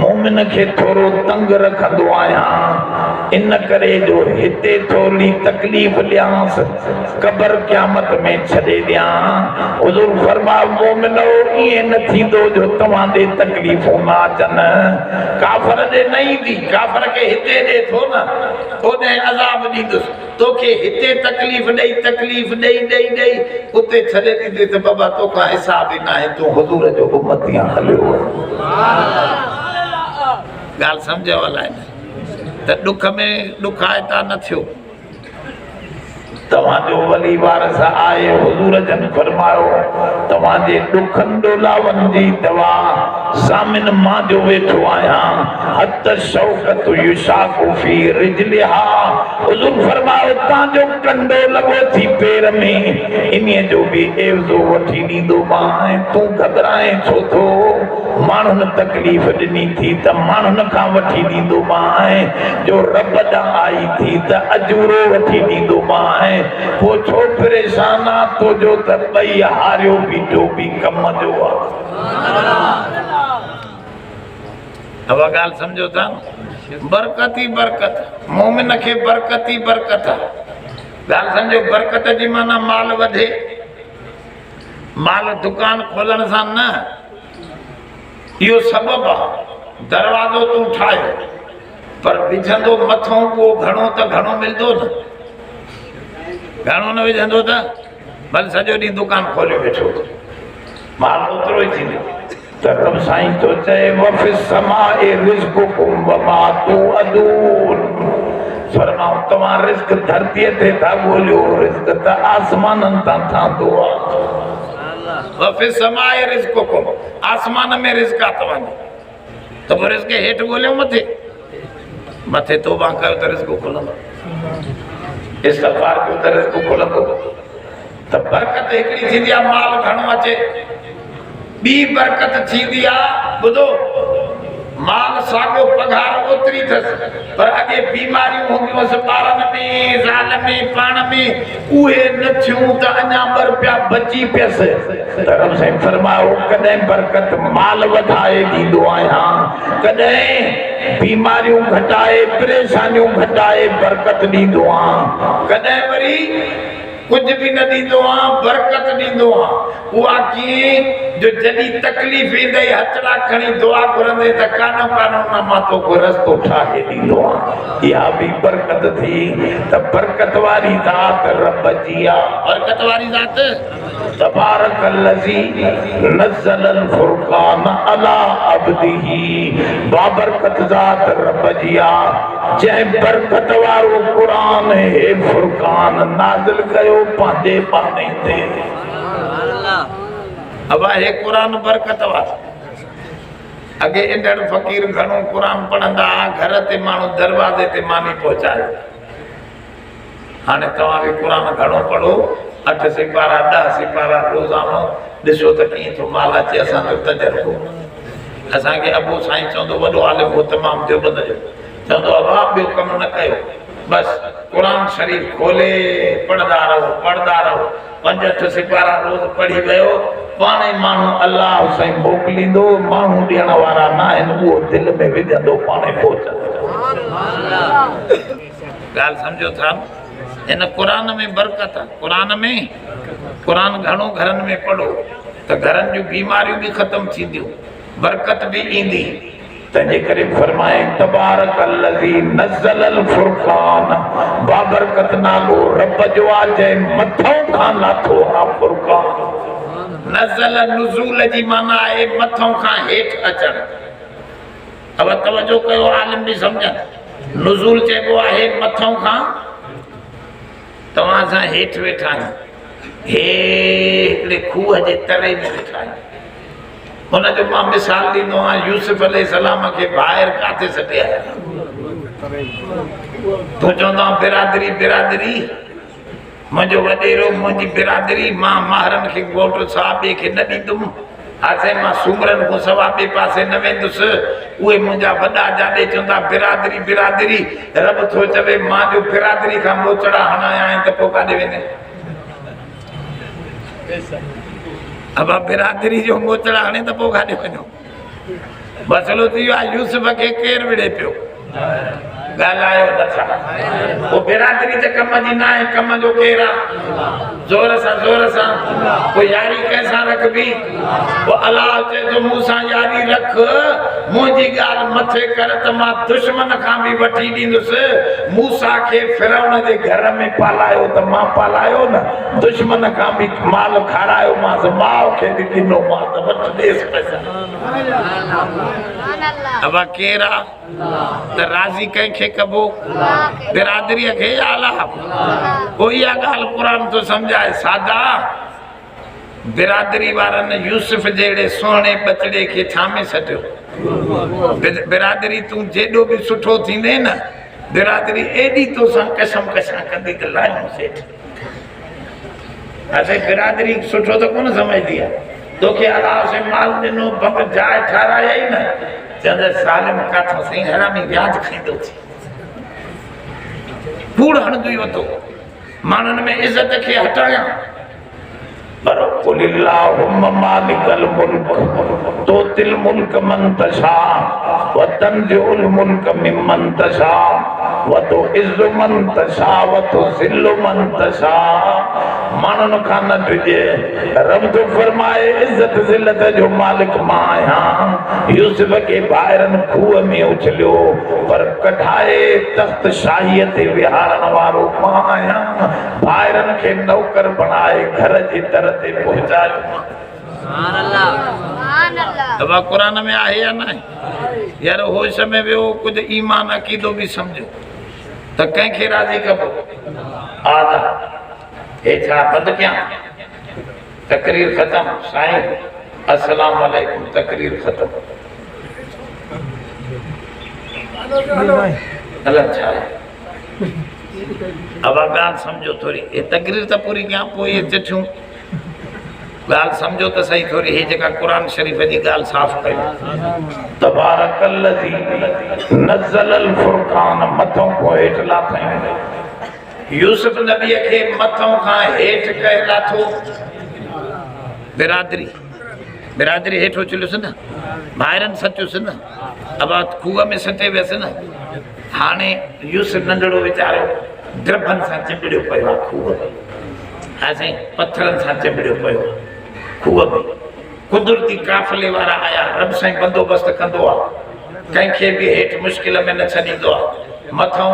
Speaker 1: मोमिन खे थोरो तंग रखंदो आहियां इन करे जो हिते थोरी तकलीफ़ ॾियांसि क़बर क़यामत में छॾे ॾियां हुज़ूर फरमायो मोमिनो ईअं न थींदो जो तव्हां ॾे तकलीफ़ूं न अचनि काफ़र ॾे न ईंदी काफ़र खे हिते ॾे थो न ओॾे अज़ाब ॾींदुसि तोखे हिते तकलीफ़ ॾेई उते छॾे ॾींदे त बाबा तोखां हिसाब ई न आहे तूं हुज़ूर जो उम्मती हलियो ॻाल्हि सम्झव अलाए न त ॾुख में ॾुखाइता न थियो तव्हांजो वली वारस आहे हुज़ूर जन फरमायो तव्हांजे ॾुखनि ॾोलावनि जी दवा सामिन मां जो वेठो आहियां हत शौक़त युशाकु फी रिजलिहा हुज़ूर फरमायो तव्हांजो कंडो लॻो थी पेर में इन्हीअ जो बि एवज़ो वठी ॾींदो मां तूं घबराए छो थो माण्हुनि तकलीफ़ ॾिनी थी त माण्हुनि खां वठी ॾींदो मां जो रब ॾांहुं आई थी त अजूरो वठी ॾींदो मां पोइ छो परेशान आहे तुंहिंजो त ॿई हारियो बीठो बि कम जो आहे अब ॻाल्हि सम्झो था बरकत ई बरकत मोमिन खे बरकत ई बरकत आहे ॻाल्हि सम्झो बरकत जी माना माल वधे माल दुकान खोलण सां न इहो सबबु आहे दरवाज़ो तूं ठाहियो पर विझंदो मथों उहो घणो त घणो मिलंदो न घणो न विझंदो त भले सॼो ॾींहुं दुकान खोलियो वेठो माल ओतिरो ई थींदो त रब साईं थो चए वफ़िस समाए रिज़्क़ुकुम वमा तुअदून फरमाऊं तव्हां रिज़्क़ धरतीअ ते था ॻोल्हियो रिज़्क़ त आसमाननि तां ठहंदो आहे वफ़िस समाए रिज़्क़ुकुम आसमान में रिज़्क़ आहे तव्हांजो त पोइ रिज़्क़ हेठि ॻोल्हियो मथे तौबा कयो त रिज़्क़ खुलंदो इस्तग़फ़ार कयो त रिज़्क़ खुलंदो त बरकत हिकिड़ी थींदी आहे माल घणो अचे ॿी बरकत थींदी आहे ॿुधो माल साॻियो पघार ओतिरी अथसि पर अॻे बीमारियूं हूंदियूं ॿारनि में ज़ाल में पाण में उहे न थियूं त अञा ॿ रुपया बची पियसि त रब साईं फरमायो कॾहिं बरकत माल वधाए ॾींदो आहियां कॾहिं बीमारियूं घटाए परेशानियूं घटाए बरकत ॾींदो आहियां कॾहिं वरी कुछ भी न ॾींदो आहियां बरकत ॾींदो आहियां उहा कीअं जो जॾहिं तकलीफ़ ईंदई हथड़ा खणी दुआ घुरंदे त कानो कानो न मां तोखे रस्तो ठाहे ॾींदो आहियां इहा बि बरकत थी त बरकत वारी ज़ात रब जी आहे बरकत वारी ज़ात तबारकल्लज़ी नज़्ज़लल फुरक़ान अला अब्दिही बाबरकत ज़ात रब जी आहे जंहिं बरकत वारो क़ुरान हे फुरक़ान नाज़िल कयो पंहिंजे पाने ते अब हे क़ुरान बरकत वारो अगे इंदड़ फकीर घणो क़ुरान पढ़ंदा घर ते माण्हू दरवाजे ते मानी पहुचाए हाणे तव्हां बि क़ुरान घणो पढ़ो 8 सिपारा 10 सिपारा रोज़ानो ॾिसो त कीअं थो माल अचे असांजो तजर्बो असांखे अबू साईं चवंदो वॾो आलिम हो तमामु देवबंद जो चवंदो आहे वाह ॿियो कमु न कयो बस कुरान शरीफ खोले पढ़दा रहो 5-8 सिपारा रोज पढ़ी वियो पाणे माण्हू अल्लाह साईं मोकिलींदो माण्हू ॾियण वारा न आहिनि उहो दिलि में विझंदो पाणे पहुचंदो ॻाल्हि सम्झो था इन क़ुरान में बरकत आहे क़ुरान घणो घरनि में पढ़ो त घरनि जूं बीमारियूं बि ख़तम थींदियूं बरकत बि ईंदी तंहिंजे करे फरमाए तबारकल्लज़ी नज़्ज़लल फुरक़ान बाबरकत नालो रब जो आहे जंहिं मथां खां लाथो आहे फुरक़ान नज़ल नुज़ूल जी माना आहे मथां खां हेठि अचणु अब तवजो कयो आलिम बि सम्झनि नुज़ूल चइबो आहे मथां खां तव्हां सां हेठि वेठा आहियूं हिकिड़े खूह जे तरे में वेठा आहियूं हुनजो मां मिसाल ॾींदो आहियां यूसुफ अलैहिस्सलाम खे ॿाहिरि काथे सॾे आया तूं चवंदो आहे बिरादरी बिरादरी मुंहिंजो वॾेरो मुंहिंजी बिरादरी मां माहरनि खे घोट साहब ॿिए खे न ॾींदुमि आसे मां सूमरनि खां सवा ॿिए पासे न वेंदुसि उहे मुंहिंजा वॾा जाॾे चवंदा बिरादरी बिरादरी रब थो चवे मां जो बिरादरी खां मोचड़ा हणाया आहिनि त पोइ काॾे वेंदे अब बिरादरी जो मोचड़ा हणे त पोइ काॾे वञो मसइलो थी वियो आहे यूसुफ खे केरु विड़े पियो ॻाल्हायो नथा पोइ बिरादरी त कम जी न आहे कम जो केरु आहे ज़ोर सां पोइ यारी कंहिंसां रखबी पोइ अलाह चए थो मूंसां यारी रख मुंहिंजी ॻाल्हि मथे कर त मां दुश्मन खां बि वठी ॾींदुसि मूसा खे फिरौन जे घर में पालायो त मां पालायो न दुश्मन खां बि माल खारायो मांसि माउ खे बि ॾिनो मां त वठि ॾेसि पैसा अब केरु आहे त राज़ी कंहिंखे कबो बिरादरीअ खे अलाह पोइ इहा ॻाल्हि क़ुरान थो सम्झाए सादा बिरादरी वारनि यूसुफ जहिड़े सुहिणे बचड़े खे थामे छॾियो बिरादरी तूं जेॾो बि सुठो थींदे न बिरादरी एॾी तोसां कसम कंदी त लायूं सेठ असां बिरादरी सुठो त कोन समझदी आहे तोखे अलाह से माल ॾिनो भग जाइ ठारायई न चवंदे सालिम काथो साईं हरामी व्याज खाईंदो थी कूड़ हणंदो वतो माण्हुनि में इज़त खे हटायां पर कुलिल्लाहुम्मा मालिकल मुल्क तुतिल मुल्क मन तशा व तंज़िउल मुल्क मिमन तशा व तुइज़्ज़ु मन तशा व तुज़िल्लु मन तशा माण्हुनि खां न ॾिजे रब तो फरमाए इज़त ज़िल्लत जो मालिक मां आहियां यूसुफ खे ॿाहिरनि खूह में उछलियो पर कढाए तख़्त शाहीअ ते विहारण वारो मां आहियां ॿाहिरनि खे नौकर बणाए घर जी दर ते पहुचायो अब कुरान में आहे या न यार होश में वियो कुछ ईमान अकीदो भी समझो त कंहिंखे राज़ी कबो आदा हे छा बंद कयां तकरीर खत्म साईं अस्सलाम वालेकुम तकरीर खत्म अल्लाह छा अब ॻाल्हि समझो थोड़ी ये तकरीर त पूरी कयां पोइ ये चिठियूं गाल समझो तो सही थोड़ी हे जका कुरान शरीफ की गाल साफ कयो तबारकल्लज़ी नज़्ज़लल फुरक़ान मथों को हेठ लाथई यूसुफ नबी के मथों का हेठ कह लाथो बिरादरी बिरादरी हेठो चलुस न भाइरन सचुस न अब खूह में सटे वैस न हाने यूसुफ नंढड़ो वीचारो द्रभन सा चिंबड़ियो पयो खूह ऐसे पत्थरन सा चिंबड़ियो पयो खूह में कुदरती काफले वारा आया रब साईं बंदोबस्त कंदो आ कंहिंखे भी हेठ मुश्किल में न छॾींदो आ मथों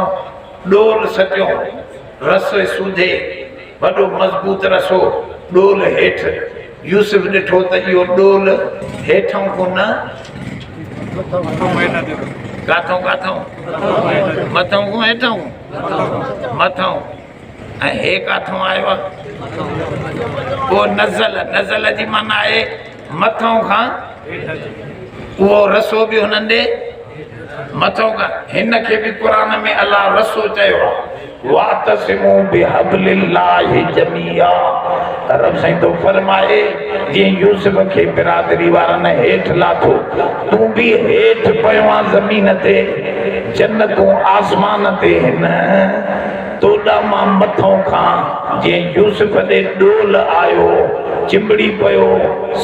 Speaker 1: डोल सटियो रसो सूधे वॾो मज़बूत रसो डोल हेठ यूसुफ ॾिठो त इहो डोल हेठों कोन काथों काथों मथों को हेठों मथों ऐं हे काथों आयो आहे वो नज़ल नज़ल जी माना आहे मथों खां वो रसो भी हुननि ॾे मथों खां हिन खे भी क़ुरान में अल्लाह रसो चयो आहे वातसिमू बिहब्लिल्लाहि जमीआ रब साईं तो फरमाए जे यूसुफ के बिरादरी वारनि हेठ लाथो तू भी हेठ पयो आहे ज़मीन ते जन्नतूं आसमान ते हिन तोड़ा मां मथों खां जे यूसुफ दे डोल आयो चिंबड़ी पयो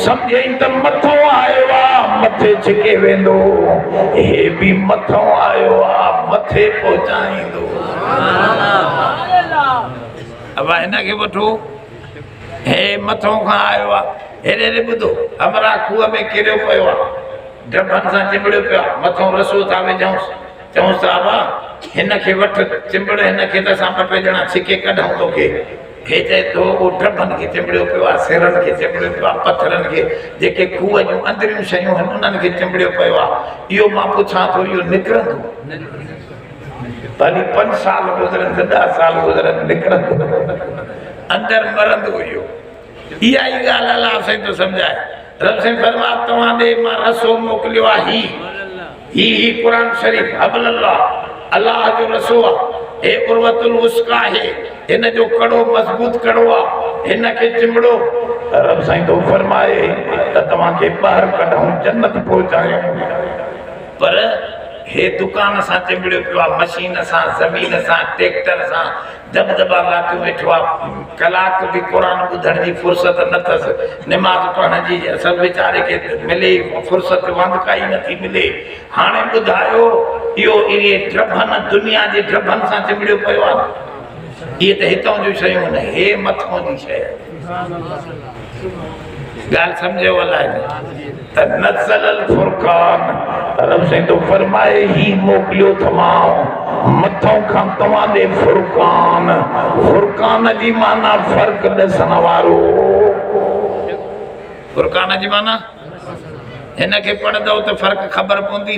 Speaker 1: समझई त मथों आयो आ मथे छिके वेंदो हे भी मथों आयो आ मथे पहुचाईंदो अब हिन खे वठो हे मथों खां आयो आ हेरे रे ॿुधो अमरा खूह में किरियो पयो आ ड्रभन सां चिंबड़ियो पियो आहे मथों रसो था विझूंसि चऊंसि बाबा हिन खे वठ चिंबड़ हिन खे त असां ॿ टे ॼणा छिके कढूं तोखे हे चए थो उहो ड्रभन खे चिंबड़ियो पियो आहे सिरनि खे चिंबड़ियो पियो आहे पथरनि खे जेके खूह जूं अंदरियूं शयूं आहिनि उन्हनि खे चिंबड़ियो पियो आहे इहो मां पुछां थो इहो निकिरंदो भली 5 साल गुज़रनि त 10 साल गुज़रनि निकिरंदो अंदरि मरंदो इहो इहा ई ॻाल्हि अलाह साईं थो सम्झाए रब साईं फरमा तव्हां ॾे मां रसो मोकिलियो आहे ही कुरान शरीफ हबलल्लाह अल्लाह जो रसो आहे हे उर्वतुल वुस्का है इन जो कड़ो मजबूत कड़ो आहे हिन खे चिंबड़ो रब साईं तो फरमाए त तव्हां खे ॿाहिरि कढूं जन्नत पहुचायूं पर हे दुकान सां चिंबड़ियो पियो आहे मशीन सां ज़मीन सां ट्रैक्टर सां दबदबा लातियूं वेठो आहे कलाक भी कुरान ॿुधण जी फुर्सत न अथसि निमाज़ पढ़ण जी सभु वीचारे खे मिले फुर्सत वांद काई नथी मिले हाणे ॿुधायो इहो इहे ड्रभन दुनिया जे ड्रभन सां चिंबड़ियो पियो आहे इहे त हितां जूं शयूं आहिनि हे मथों जी शइ ॻाल्हि सम्झो अलाए त नज़्ज़लल फुरक़ान रब साईं तो फरमाए ही मोकिलियो तमाम मथों खां तव्हां ॾे फुरक़ान फुरक़ान जी माना फ़र्क़ ॾसण वारो फुरक़ान जी माना हिन खे पढ़ंदव त फ़र्क़ ख़बर पवंदी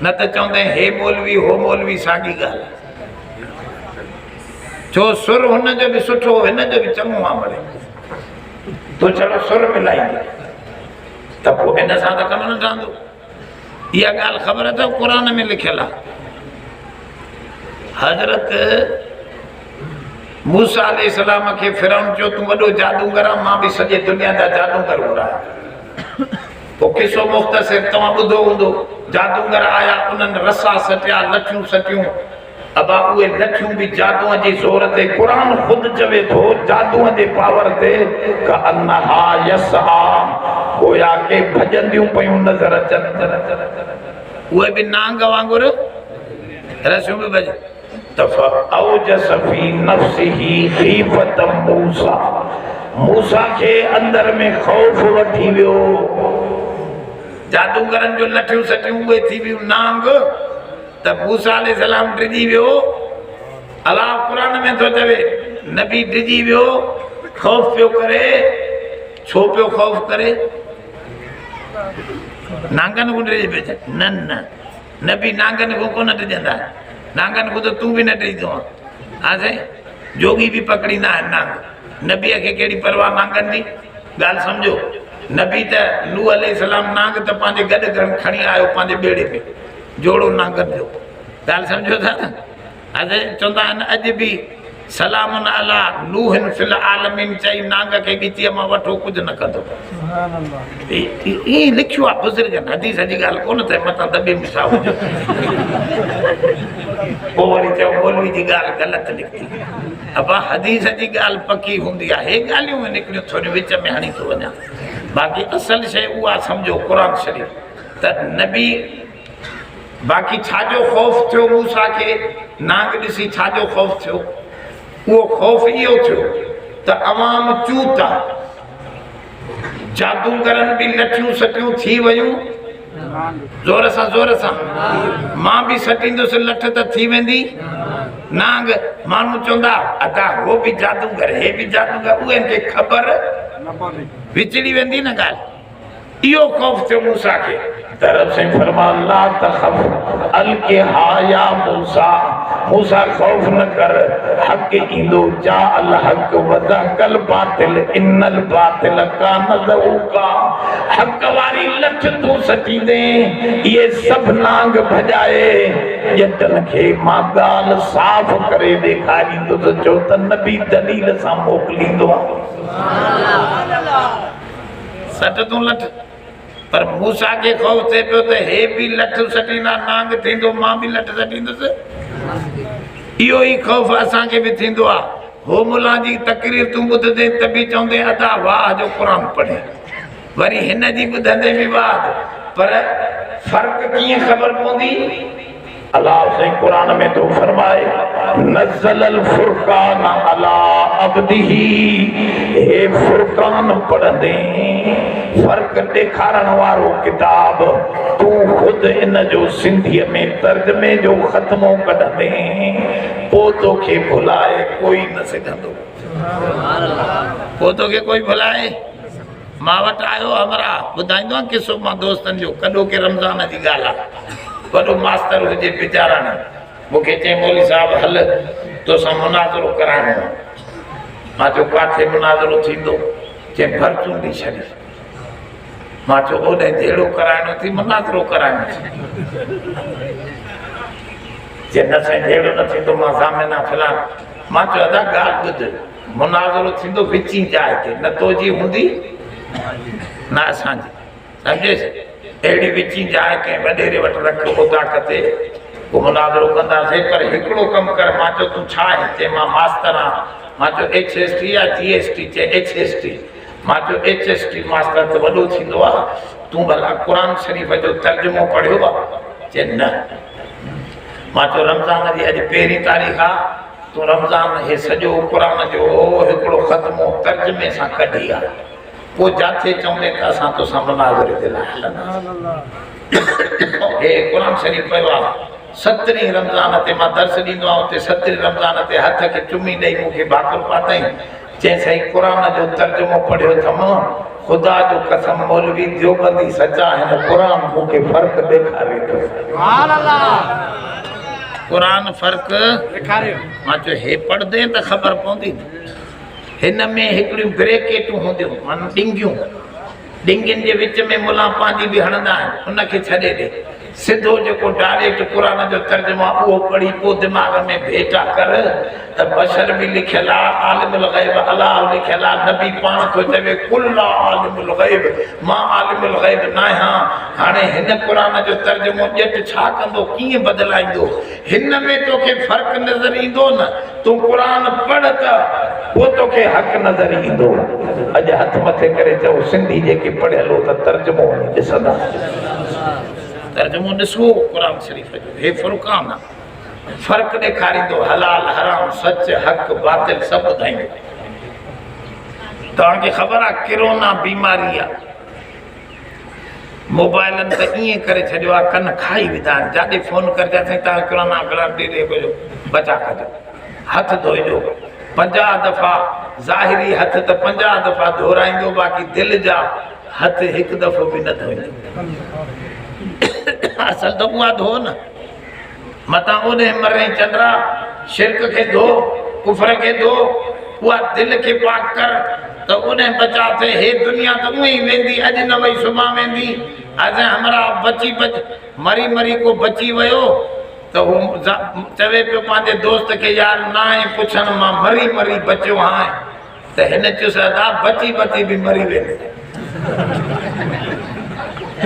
Speaker 1: न त चवंदे हे मौलवी हो मौलवी साॻी ॻाल्हि छो सुर हुन जो बि सुठो हिन जो बि चङो आहे भले तो चलो सुर मिलाईंदे त पोइ हिन सां त कमु न ठहंदो इहा ॻाल्हि ख़बर अथव क़ुरान में लिखियल आहे हज़रत मूसा अलैहिस्सलाम खे फिरौन चयो तूं वॾो जादूगर आहे मां बि सॼे दुनिया जा जादूगर घुराया पोइ किसो मुख़्तसिर तव्हां ॿुधो हूंदो जादूगर आया उन्हनि रसा सटिया लठियूं सटियूं अब उहे लठियूं भी जादूअ जी ज़ोर ते क़ुरान ख़ुदि चवे थो जादूअ जे पावर ते क अन्नहा यसहा गोया के भजंदियूं पयूं नज़र अचनि उहे बि नांग वांगुर रसियूं बि भॼ त औजस फी नफ्सिही खीफत मूसा मूसा के अंदर में खौफ वठी वियो जादूगरनि जो लठियूं सटियूं उहे थी वियूं नांग त मूसा अलैहिस्सलाम डिॼी वियो अलाह क़ुरान में थो चवे नबी डिॼी वियो ख़ौफ़ पियो करे छो पियो ख़ौफ़ करे नांगनि को डिॼी पियो न न नबी नांगनि को कोन डिॼंदा नांगनि को त तूं बि न डिॼंदो आहे साईं जोगी बि पकड़ींदा आहिनि नांग नबीअ खे कहिड़ी परवाह नांगनि जी ॻाल्हि सम्झो नबी त नूह अलैहिस्सलाम नांग त पंहिंजे गॾु खणी आयो पंहिंजे ॿेड़े में जोड़ो नांगनि जो ॻाल्हि सम्झो था न अॼु चवंदा आहिनि अॼु बि सलामुन अला नूहन फिल आलमीन चई नांग के गिचीअ मां वठो कुझु न कंदो। ईअं लिखियो आहे बुज़ुर्गनि, हदीस जी ॻाल्हि कोन अथई मथां दॿे में छा हुजे। पोइ वरी चओ मौलवी जी ॻाल्हि ग़लति निकिती। अबा हदीस जी ॻाल्हि पकी हूंदी आहे। हे ॻाल्हियूं निकिरियूं थोरियूं विच में हणी थो वञा, बाक़ी असल शइ उहा सम्झो क़ुर शरीफ़ त नबी। बाक़ी छाजो ख़ौफ़ थियो मूसा खे नांग ॾिसी छाजो ख़ौफ़ थियो? उहो ख़ौफ़ इहो थियो त अवाम चूता जादूगरनि बि लठियूं सटियूं थी वियूं ज़ोर सां मां बि सटींदुसि लठ त थी वेंदी नांग। माण्हू चवंदा अदा हो बि जादूगर हे बि जादूगर, उहे खे ख़बर विचड़ी वेंदी न ॻाल्हि। इहो ख़ौफ़ थियो मूसा खे। तरफ से फरमा ला तखफ अलके हाया मूसा, मूसा खौफ न कर, हक इंदो जा अल हक वदा कल बातिल इन्नल बातिल कान ज़हूका। हक वारी लठ तू सटी दे ये सब नांग भजाए जटन खे मां ॻाल्हि साफ़ करे ॾेखारींदो त चो त नबी दलील सां मोकिलींदो। सट तूं लठ, पर मूसा के ख़ौफ़ थिए पियो त हे बि लठ सटींदा नांग थींदो, मां बि लठ सटींदुसि। इहो ई ख़ौफ़ असांखे बि थींदो आहे। हो मुला जी तकरीर तूं ॿुधंदे त बि चवंदे अदा वाह जो क़ुर पढ़े, वरी हिन जी ॿुधंदे बि वाह। पर फ़र्क़ु कीअं ख़बर पवंदी? अल्लाह से कुरान में तो फरमाए नज़्ज़लल फुरक़ान अला अब्दिही, हे फुरक़ान पढ़ंदे फ़र्क़ ॾेखारण वारो किताब तू खुद इन जो सिंधीअ में तर्जुमे जो ख़त्मो कढंदे पोइ तोखे भुलाए कोई न सघंदो। पोइ तोखे कोई भुलाए। मां वटि आयो हमरा ॿुधाईंदो आहे किसो मां दोस्तनि जो, कॾो के रमज़ान जी ॻाल्हि आहे। वॾो मास्तर हुजे वीचारा न, मूंखे चई मौली साहिबु हल तोसां मुनाज़रो कराइणो आहे। मां चयो किथे मुनाज़रो थींदो? चई भरचूं ॾेई छॾी। मां चयो ओॾे जहिड़ो कराइणो थी मुनाज़रो कराइणो थी। चई न साईं जहिड़ो न थींदो मां ज़ामिना फिलहाल। मां चयो अदा ॻाल्हि ॿुध, मुनाज़रो थींदो विची जाइ ते, न तुंहिंजी हूंदी न असांजी, सम्झेसि? अहिड़ी विची जाइ कंहिं वॾेरे वटि रख उता कते पोइ मुनाज़रो कंदासीं। पर हिकिड़ो कमु कर। मां चयो तूं छा आहे? चए मां मास्तर आहियां। मां चयो HST या GST? चए HST। मां चयो HST मास्तर त वॾो थींदो आहे, तूं भला क़ुर शरीफ़ जो तर्जुमो पढ़ियो आहे? चए न। मां चयो रमज़ान जी अॼु पहिरीं तारीख़ आहे, तूं रमज़ान हे सॼो क़ुर जो हिकिड़ो ख़त्मो तर्जुमे सां कढी आहे, पोइ जाथे चवंदे त असां तोसां मुनाज़रे ते लाइ हलंदासीं। हे क़ुर शरीफ़ पियो आहे 17 रमज़ान ते मां दर्स ॾींदो आहियां, उते 17 रमज़ान ते हथ खे चुमी ॾेई मूंखे भाकुर पातई। चई साईं क़ुर जो तर्जुमो पढ़ियो अथम, ख़ुदा जो कसम मौलवी देवबंदी सचा हिन क़ुर मूंखे फ़र्क़ु ॾेखारे थो। क़ुर फ़र्क़ु ॾेखारियो। मां चयो हे पढ़ंदे त ख़बर पवंदी। हिन में हिकिड़ियूं ब्रेकेटूं हूंदियूं माना ॾिंगियूं, ॾिंगियुनि जे विच में मुला पंहिंजी बि हणंदा आहिनि, उनखे छॾे ॾे। सिधो जेको डायरेक्ट क़ुर जो तर्जुमो आहे उहो पढ़ी पोइ दिमाग़ में भेटा कर त बशर बि लिखियलु आहे, आलिमुल ग़ैब अलाह लिखियलु आहे, नबी पाण थो चवे कुल आलिमुल ग़ैब, मां आलिमुल ग़ैब न आहियां। हाणे हिन क़ुर जो तर्जुमो ॼट छा कंदो, कीअं बदिलाईंदो? हिन में तोखे फ़र्क़ु नज़र ईंदो न, तूं क़ुर पढ़ त पोइ तोखे हक़ नज़र ईंदो। अॼु हथ मथे करे चओ सिंधी जेके पढ़ियल हो त तर्जुमो वञी ॾिसंदा। तर्जुमो ॾिसो क़ुर शरीफ़ जो, हे फुरक़ान आहे, फ़र्क़ु ॾेखारींदो, हलाल हराम सच हक़ बातिल सभु ॿुधाईंदो। तव्हांखे ख़बर आहे किरोना बीमारी आहे, मोबाइलनि त ईअं करे छॾियो आहे कन खाई विधा आहिनि। जाॾे फ़ोन करजासीं तव्हां किरोना ब्लड ॾे कजो बचा कजो, हथ धोइजो 50 दफ़ा, ज़ाहिरी हथ त 50 दफ़ा धोराईंदो, बाक़ी दिलि जा हथ हिकु दफ़ो बि न धोईंदो। असल त उहा धो न, मतां ओॾे मरे चंद्रा शिरक खे धो, कुफर खे धो, उहा दिलि खे पाक कर त ओॾे बचा थिए। हे दुनिया त उअं ई वेंदी, अॼु न वई सुभाणे वेंदी। अॼु हमरा बची मरी को बची वियो, तो वो चवे पे पांजे दोस्त के यार ना है पुछन मां मरी मरी बचो हां तो हिन चुस अदा बची बची भी मरी वे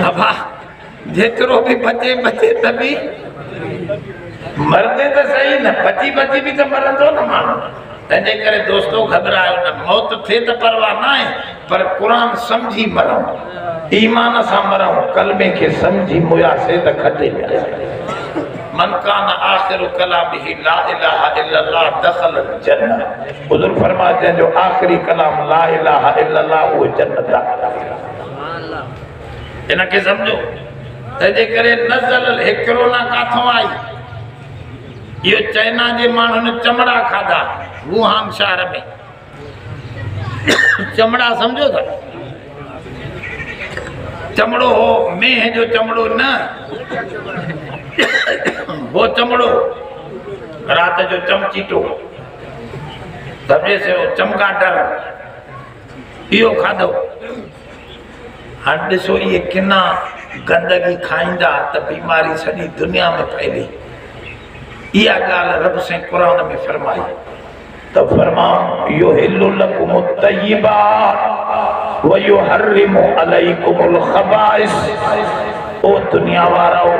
Speaker 1: अबा जेतरो भी बचे बचे तभी मरदे तो सही न बची बची भी तो मरंदो न मानो तंजे करे दोस्तों घबरायो न मौत थे तो परवाह ना है पर कुरान समझी मरो ईमान सा मरो कलमे के समझी मुया से तो खटे मन कान आखिर कलामिही ला इलाहा इल्लल्लाह दखल जन्नत हुजूर फरमाते हैं जो आखिरी कलाम ला इलाहा इल्लल्लाह वो जन्नत इनके समझो तंजे करे नज़ल हिकरोना काथों आई यो चाइना जे माण्हू ने चमड़ा खाधा वुहान शहर में चमड़ा समझो था चमड़ो हो मेह जो चमड़ो न वो चमड़ो रात जो चमचीटो दबे से वो चमगादड़ इहो खाधो हाँ ॾिसो ये किना गंदगी खाईंदा त बीमारी सॼी दुनिया में फैली इहा ॻाल्हि रब से कुरान में फरमाई तो फरमाओ युहिल्लु लकुमु तय्यिबात व युहर्रिमु अलैकुमुल खबाइस ओ दुनिया वारो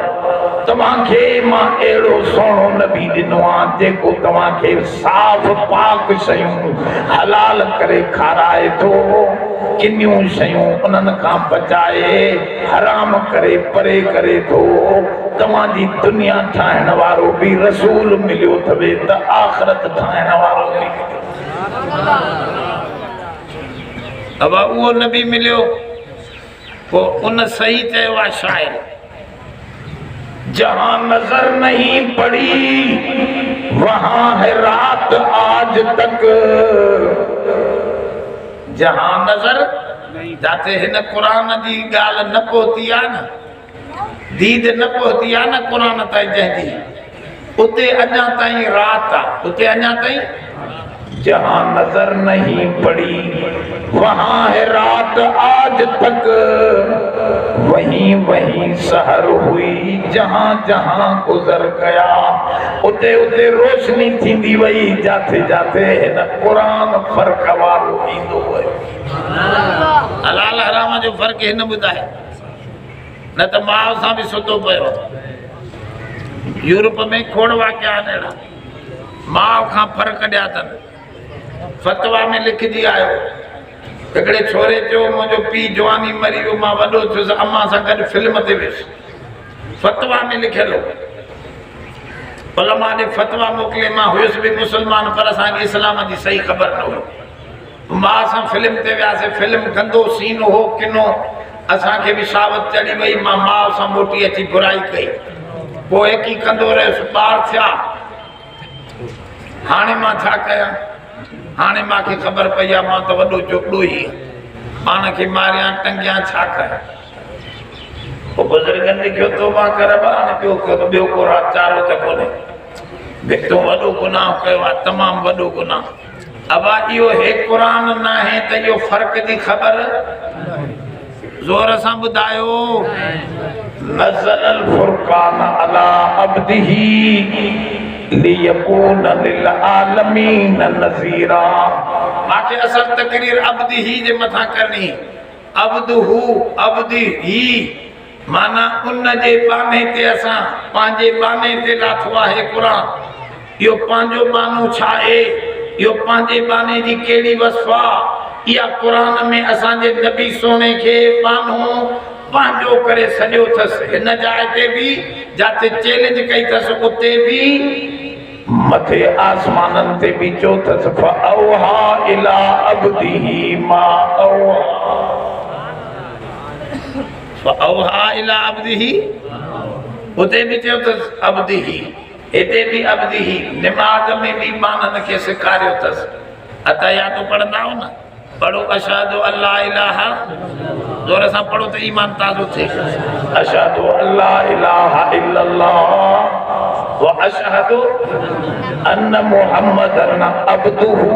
Speaker 1: तव्हांखे मां अहिड़ो सुहिणो नबी ॾिनो आहे जेको तव्हांखे साफ़ पाक शयूं हलाल करे खाराए थो किनियूं शयूं उन्हनि खां बचाए हराम करे परे करे थो तव्हांजी दुनिया ठाहिण वारो बि रसूल मिलियो अथवे त आख़िरत ठाहिण वारो बि अब उहो नबी मिलियो पोइ उन सही चयो आहे शाइर जहां नजर नहीं पड़ी वहां है रात आज तक जहां नजर जाते हिन कुरान जी गाल न पहुती आहे न दीद न पहुती आहे न कुरान ताईं जंहिंजी उते अञा ताईं रात आहे उते अञा ताईं जहां नजर नहीं पड़ी वहां है रात आज तक वहीं वहीं सहर हुई जहां जहां गुजर गया उते उते रोशनी थींदी वई जाते जाते हिन कुरान फर्क वारो ईंदो वियो हलाल हराम जो फर्क हिन ॿुधाए न त माउ सां बि सुतो पियो यूरोप में खोड़ वाकिया आहिनि अहिड़ा माउ खां फर्क ॾिया अथनि फतवा में लिखजी आयो हिकिड़े छोरे चयो मुंहिंजो पीउ जवानी मरी वियो मां वॾो थियुसि अम्मा सां गॾु फिल्म ते वियुसि फतवा में लिखियल हो उलमा ॾे फतवा मोकिले मां हुयुसि बि मुस्लमान पर असांखे इस्लाम जी सही ख़बर न हुई मां सां फिल्म ते वियासीं फिल्म गंदो सीन हो किनो असांखे बि सावत चढ़ी वई मां माउ सां मोटी अची बुराई कई पोइ हिकु ई कंदो रहियुसि ॿार थिया हाणे मां छा कयां हाणे मूंखे ख़बर पई आहे मां त वॾो चोपड़ो ई पाण खे मारियां टंगियां छा कयां पोइ बुज़ुर्गनि लिखियो तौबा कर हाणे ॿियो कयो त ॿियो को रात चारो त कोन्हे तूं वॾो गुनाह कयो आहे तमामु वॾो गुनाह अब इहो हे क़ुरान न आहे त इहो फ़र्क़ जी ख़बर ज़ोर सां ॿुधायो नज़ल फुरक़ान अला अब्दिही लियकून लिल आलमीन नज़ीरा मांखे असल तकरीर अब्दिही जे मथां करनी अब्दुहू अब्दिही माना उन जे बाने ते असां पंहिंजे बाने ते लाथो आहे क़ुरान इहो पंहिंजो बानो छा आहे इहो पंहिंजे बाने जी कहिड़ी वसफ़ा इहा क़ुरान में असांजे नबी सोने खे बानो पंहिंजो करे सॼो अथसि हिन जाइ ते बि जिते चैलेंज कई अथसि उते बि मथे आसमाननि ते बि चयो अथसि फअौहा इला अब्दिही मा औहा फअौहा इला अब्दिही उते बि चयो अथसि अब्दिही हिते बि अब्दिही निमाज़ में बि माननि खे सेखारियो अथसि अतयातो पढ़ंदा हो न पढ़ो अशहदु अल्ला इलाहा जोर सां पढ़ो त ईमान ताज़ो थिए अशहदु अल्ला इलाहा इल्लल्लाह व अशहदु अन्न मुहम्मदन अब्दुहू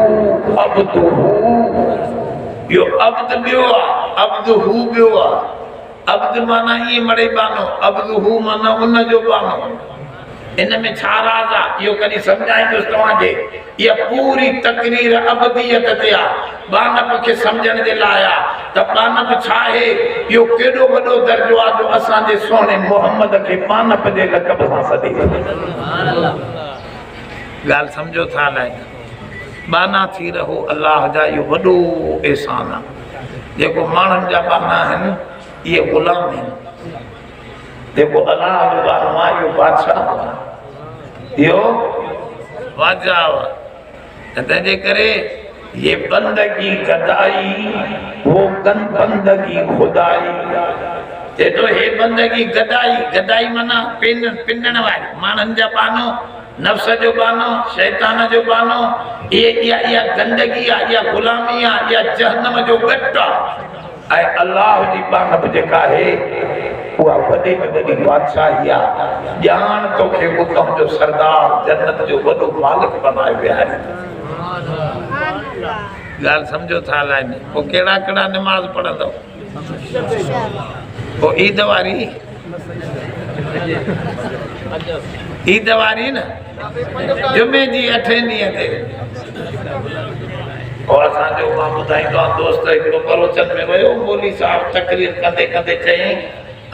Speaker 1: अब्दुहू यो अब्द ॿियो आहे अब्दुहू ॿियो आहे अब्द माना ईअं मड़े बानो अब्दुहू माना उन जो बानो इनमें छा राज आहे इहो कॾहिं सम्झाईंदुसि तव्हांखे। इहा पूरी तकरीर अबदियत ते आहे, बानप खे सम्झण जे लाइ आहे त बानप छा आहे। इहो केॾो वॾो दर्जो आहे जो असांजे सोणे मोहम्मद खे बानप जे लक़ब सां सॾी ॻाल्हि सम्झो था अलाए। बाना थी रहो अलाह जा इहो वॾो एहसान आहे। जेको माण्हुनि जा बाना आहिनि इहे ग़ुलाम आहिनि, जेको अलाह जो बानो आहे इहो बादशाह आहे, इहो बादशाह आहे। तंहिंजे करे ये बंदगी गदाई वो बंदगी खुदाई। चए हे बंदगी गदाई, गदाई माना पिनण वारी माण्हुनि जा बानो, नफ्स जो बानो, शैतान जो बानो, इहा गंदगी आहे, इहा ग़ुलामी आहे, इहा जहन्नम जो गट आहे। ऐं अलाह जी बानप जेका आहे उहा वॾे में वॾी बादशाही आहे। ॼाण तोखे उतां जो सरदार जन्नत जो वॾो मालिक बनाए विया आहिनि। ॻाल्हि सम्झो था अलाए। पोइ कहिड़ा कहिड़ा निमाज़ पढ़ंदव? पोइ ईद वारी, ईद वारी न जुमे जी 8 ॾींहं ते। और असांजो मां ॿुधाईंदो आहियां दोस्त हिकिड़ो बलोचन में वियो, मौली साहब तकरीर कंदे कंदे चयईं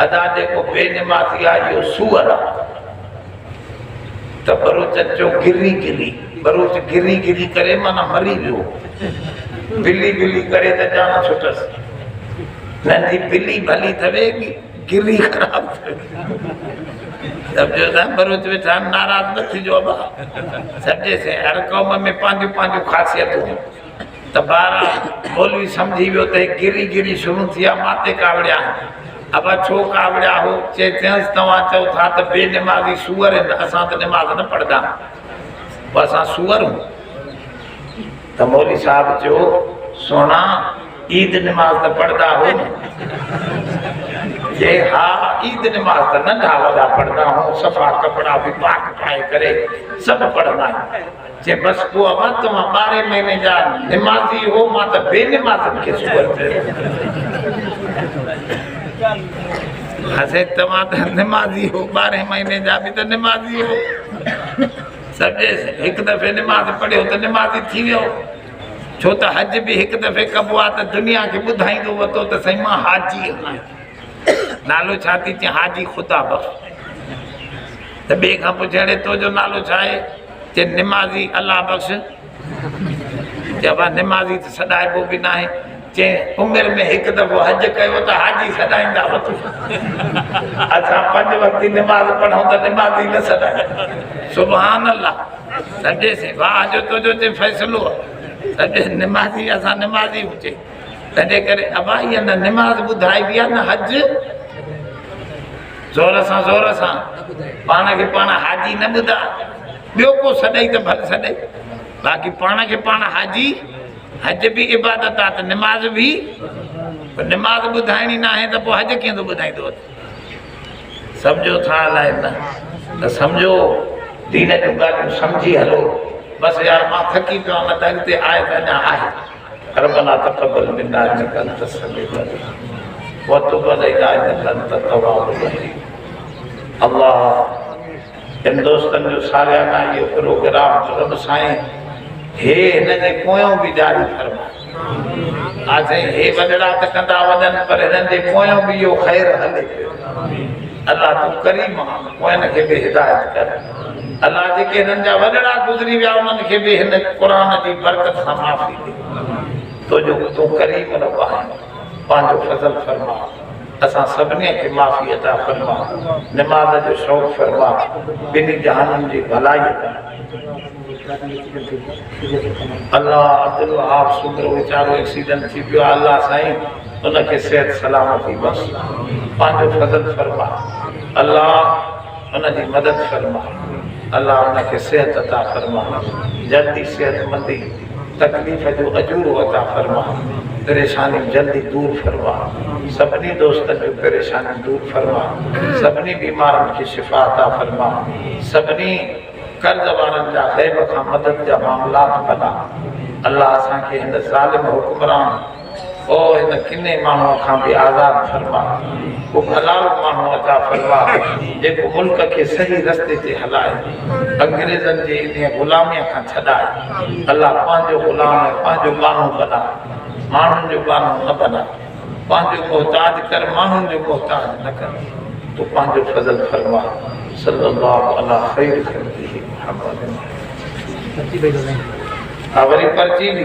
Speaker 1: अदा जेको बेनिमाज़ी आहे इहो सूअर आहे। त बलोचन चयो गिरी गिरी, बलोच गिरी गिरी करे माना मरी वियो। बिली बिली करे त जान छुटसि। नंढी बिली भली अथवे कि गिरी ख़राब सम्झो था। बरोच वेठा नाराज़ न थिजो अबा, सम्झे से हर क़ौम में पंहिंजूं पंहिंजूं ख़ासियतूं। त ॿार मौलवी सम्झी वियो त गिरी गिरी शुरू थी आहे, माते कावड़िया अब छो कावड़िया हो। चयसि तव्हां चओ था त बेनिमाज़ी सूअर आहिनि, असां त निमाज़ न पढ़ंदा, असां सूअर हूं। त मौलवी साहब चयो सोना ईद निमाज़ त पढ़ंदा हो न? जे हा ईद निमाज़ त नंढा वॾा पढ़ंदा हो, सफ़ा कपिड़ा बि पाक पाए करे सभु पढ़ंदा आहियूं। जे बसि पोइ अमा तव्हां 12 महीने जा निमाज़ी हो, मां त बेनिमाज़नि खे सूअर चयो। हसे तव्हां त निमाज़ी हो, 12 महीने जा बि त निमाज़ी हो। सम्झे हिकु दफ़े निमाज़ पढ़ियो त निमाज़ी थी वियो। छो त हज बि हिकु दफ़े कबो आहे त दुनिया खे ॿुधाईंदो वरितो त साईं मां हाजी आहियां। नालो छा थी चए? हाजी ख़ुदा बख़्श। त ॿिए खां पुछे तुंहिंजो नालो छा आहे? चए निमाज़ी अलाह बख़्श। चइबा निमाज़ी त सॾाइबो बि न आहे। चए उमिरि में हिकु दफ़ो हज कयो त हाजी सॾाईंदा वठो। असां 5 वक़्ति निमाज़ पढ़ूं त निमाज़ी न सॾायूं। सुभान अल्लाह। सम्झे से वाह जो तुंहिंजो चए फ़ैसिलो आहे। सम्झे निमाज़ी असां निमाज़ी हुजे। तंहिंजे करे अबा इहा न निमाज़ ॿुधाइबी आहे न हज। ज़ोर सां पाण खे पाण हाजी न ॿुधा। ॿियो को सॾई त भले सॾे, बाक़ी पाण खे पाण हाजी। हज बि इबादत आहे त निमाज़ बि। निमाज़ ॿुधाइणी न आहे त पोइ हज कीअं थो ॿुधाईंदो? सम्झो था अलाए न? त सम्झो दीन जूं ॻाल्हियूं सम्झी हलो। बसि यार मां थकी पियो न त अॻिते आहे त अञा आहे। रब्बना तक़ब्बल मिन्ना इन्नका अंतस समीउल अलीम व तुब अलैना इन्नका अंतत तव्वाबुर रहीम। अल्लाह इन दोस्तनि जो सालियाना इहो प्रोग्राम रब साईं हे हिनजे पोयों बि जारी फरमा। आज हे वॾड़ा त कंदा वञनि पर हिननि जे पोयों बि इहो ख़ैर हले पियो। अल्लाह तूं करीम आहे, पोयनि खे बि हिदायत कर। अल्लाह जेके हिननि जा वॾड़ा गुज़री विया उन्हनि खे बि हिन क़ुर जी बरकत सां माफ़ी ॾे। तुंहिंजो तूं करीम रब आहीं, पंहिंजो फज़ल फरमा। असां सभिनी खे माफ़ी अता फरमा, निमाज़ जो शौक़ फरमा, ॿिन्ही जहाननि जी भलाई कर। अल्लाह अब्दुल वहाब सुंदर वीचारो एक्सीडेंट थी पियो। अल्लाह साईं उनखे सेहत सलामती बस, पंहिंजो फज़ल फरमा। अल्लाह उनजी मदद फरमा। अल्लाह उनखे सेहत अता फरमा, जल्दी सेहतमंदी, तकलीफ़ जो अजूर अता फरमा, परेशानी जल्दी दूर फरमा। सभिनी दोस्तनि जो परेशानी दूर फरमा, सभिनी बीमारनि खे शिफ़ा अता फरमा, सभिनी कर्ज़ वारनि जा ग़ैब खां मदद जा मामलात बना। अल्लाह असांखे हिन ज़ालिम हुक्मरान ओ इन किन्ने माण्हू खां भी आज़ाद फरमा को हलाल माण्हू अता फरमा जेको मुल्क के सही रस्ते ते हलाए अंग्रेजन जे इन गुलामी खां छॾाए अल्लाह पांजो गुलाम पांजो कानून बना माण्हुनि जो कानून न बना पांजो मोहताज कर माण्हुनि जो मोहताज न कर तो पांजो फज़ल फरमा सल्लल्लाहु अला खैर खल्क़िही मुहम्मद। वरी पर्ची भी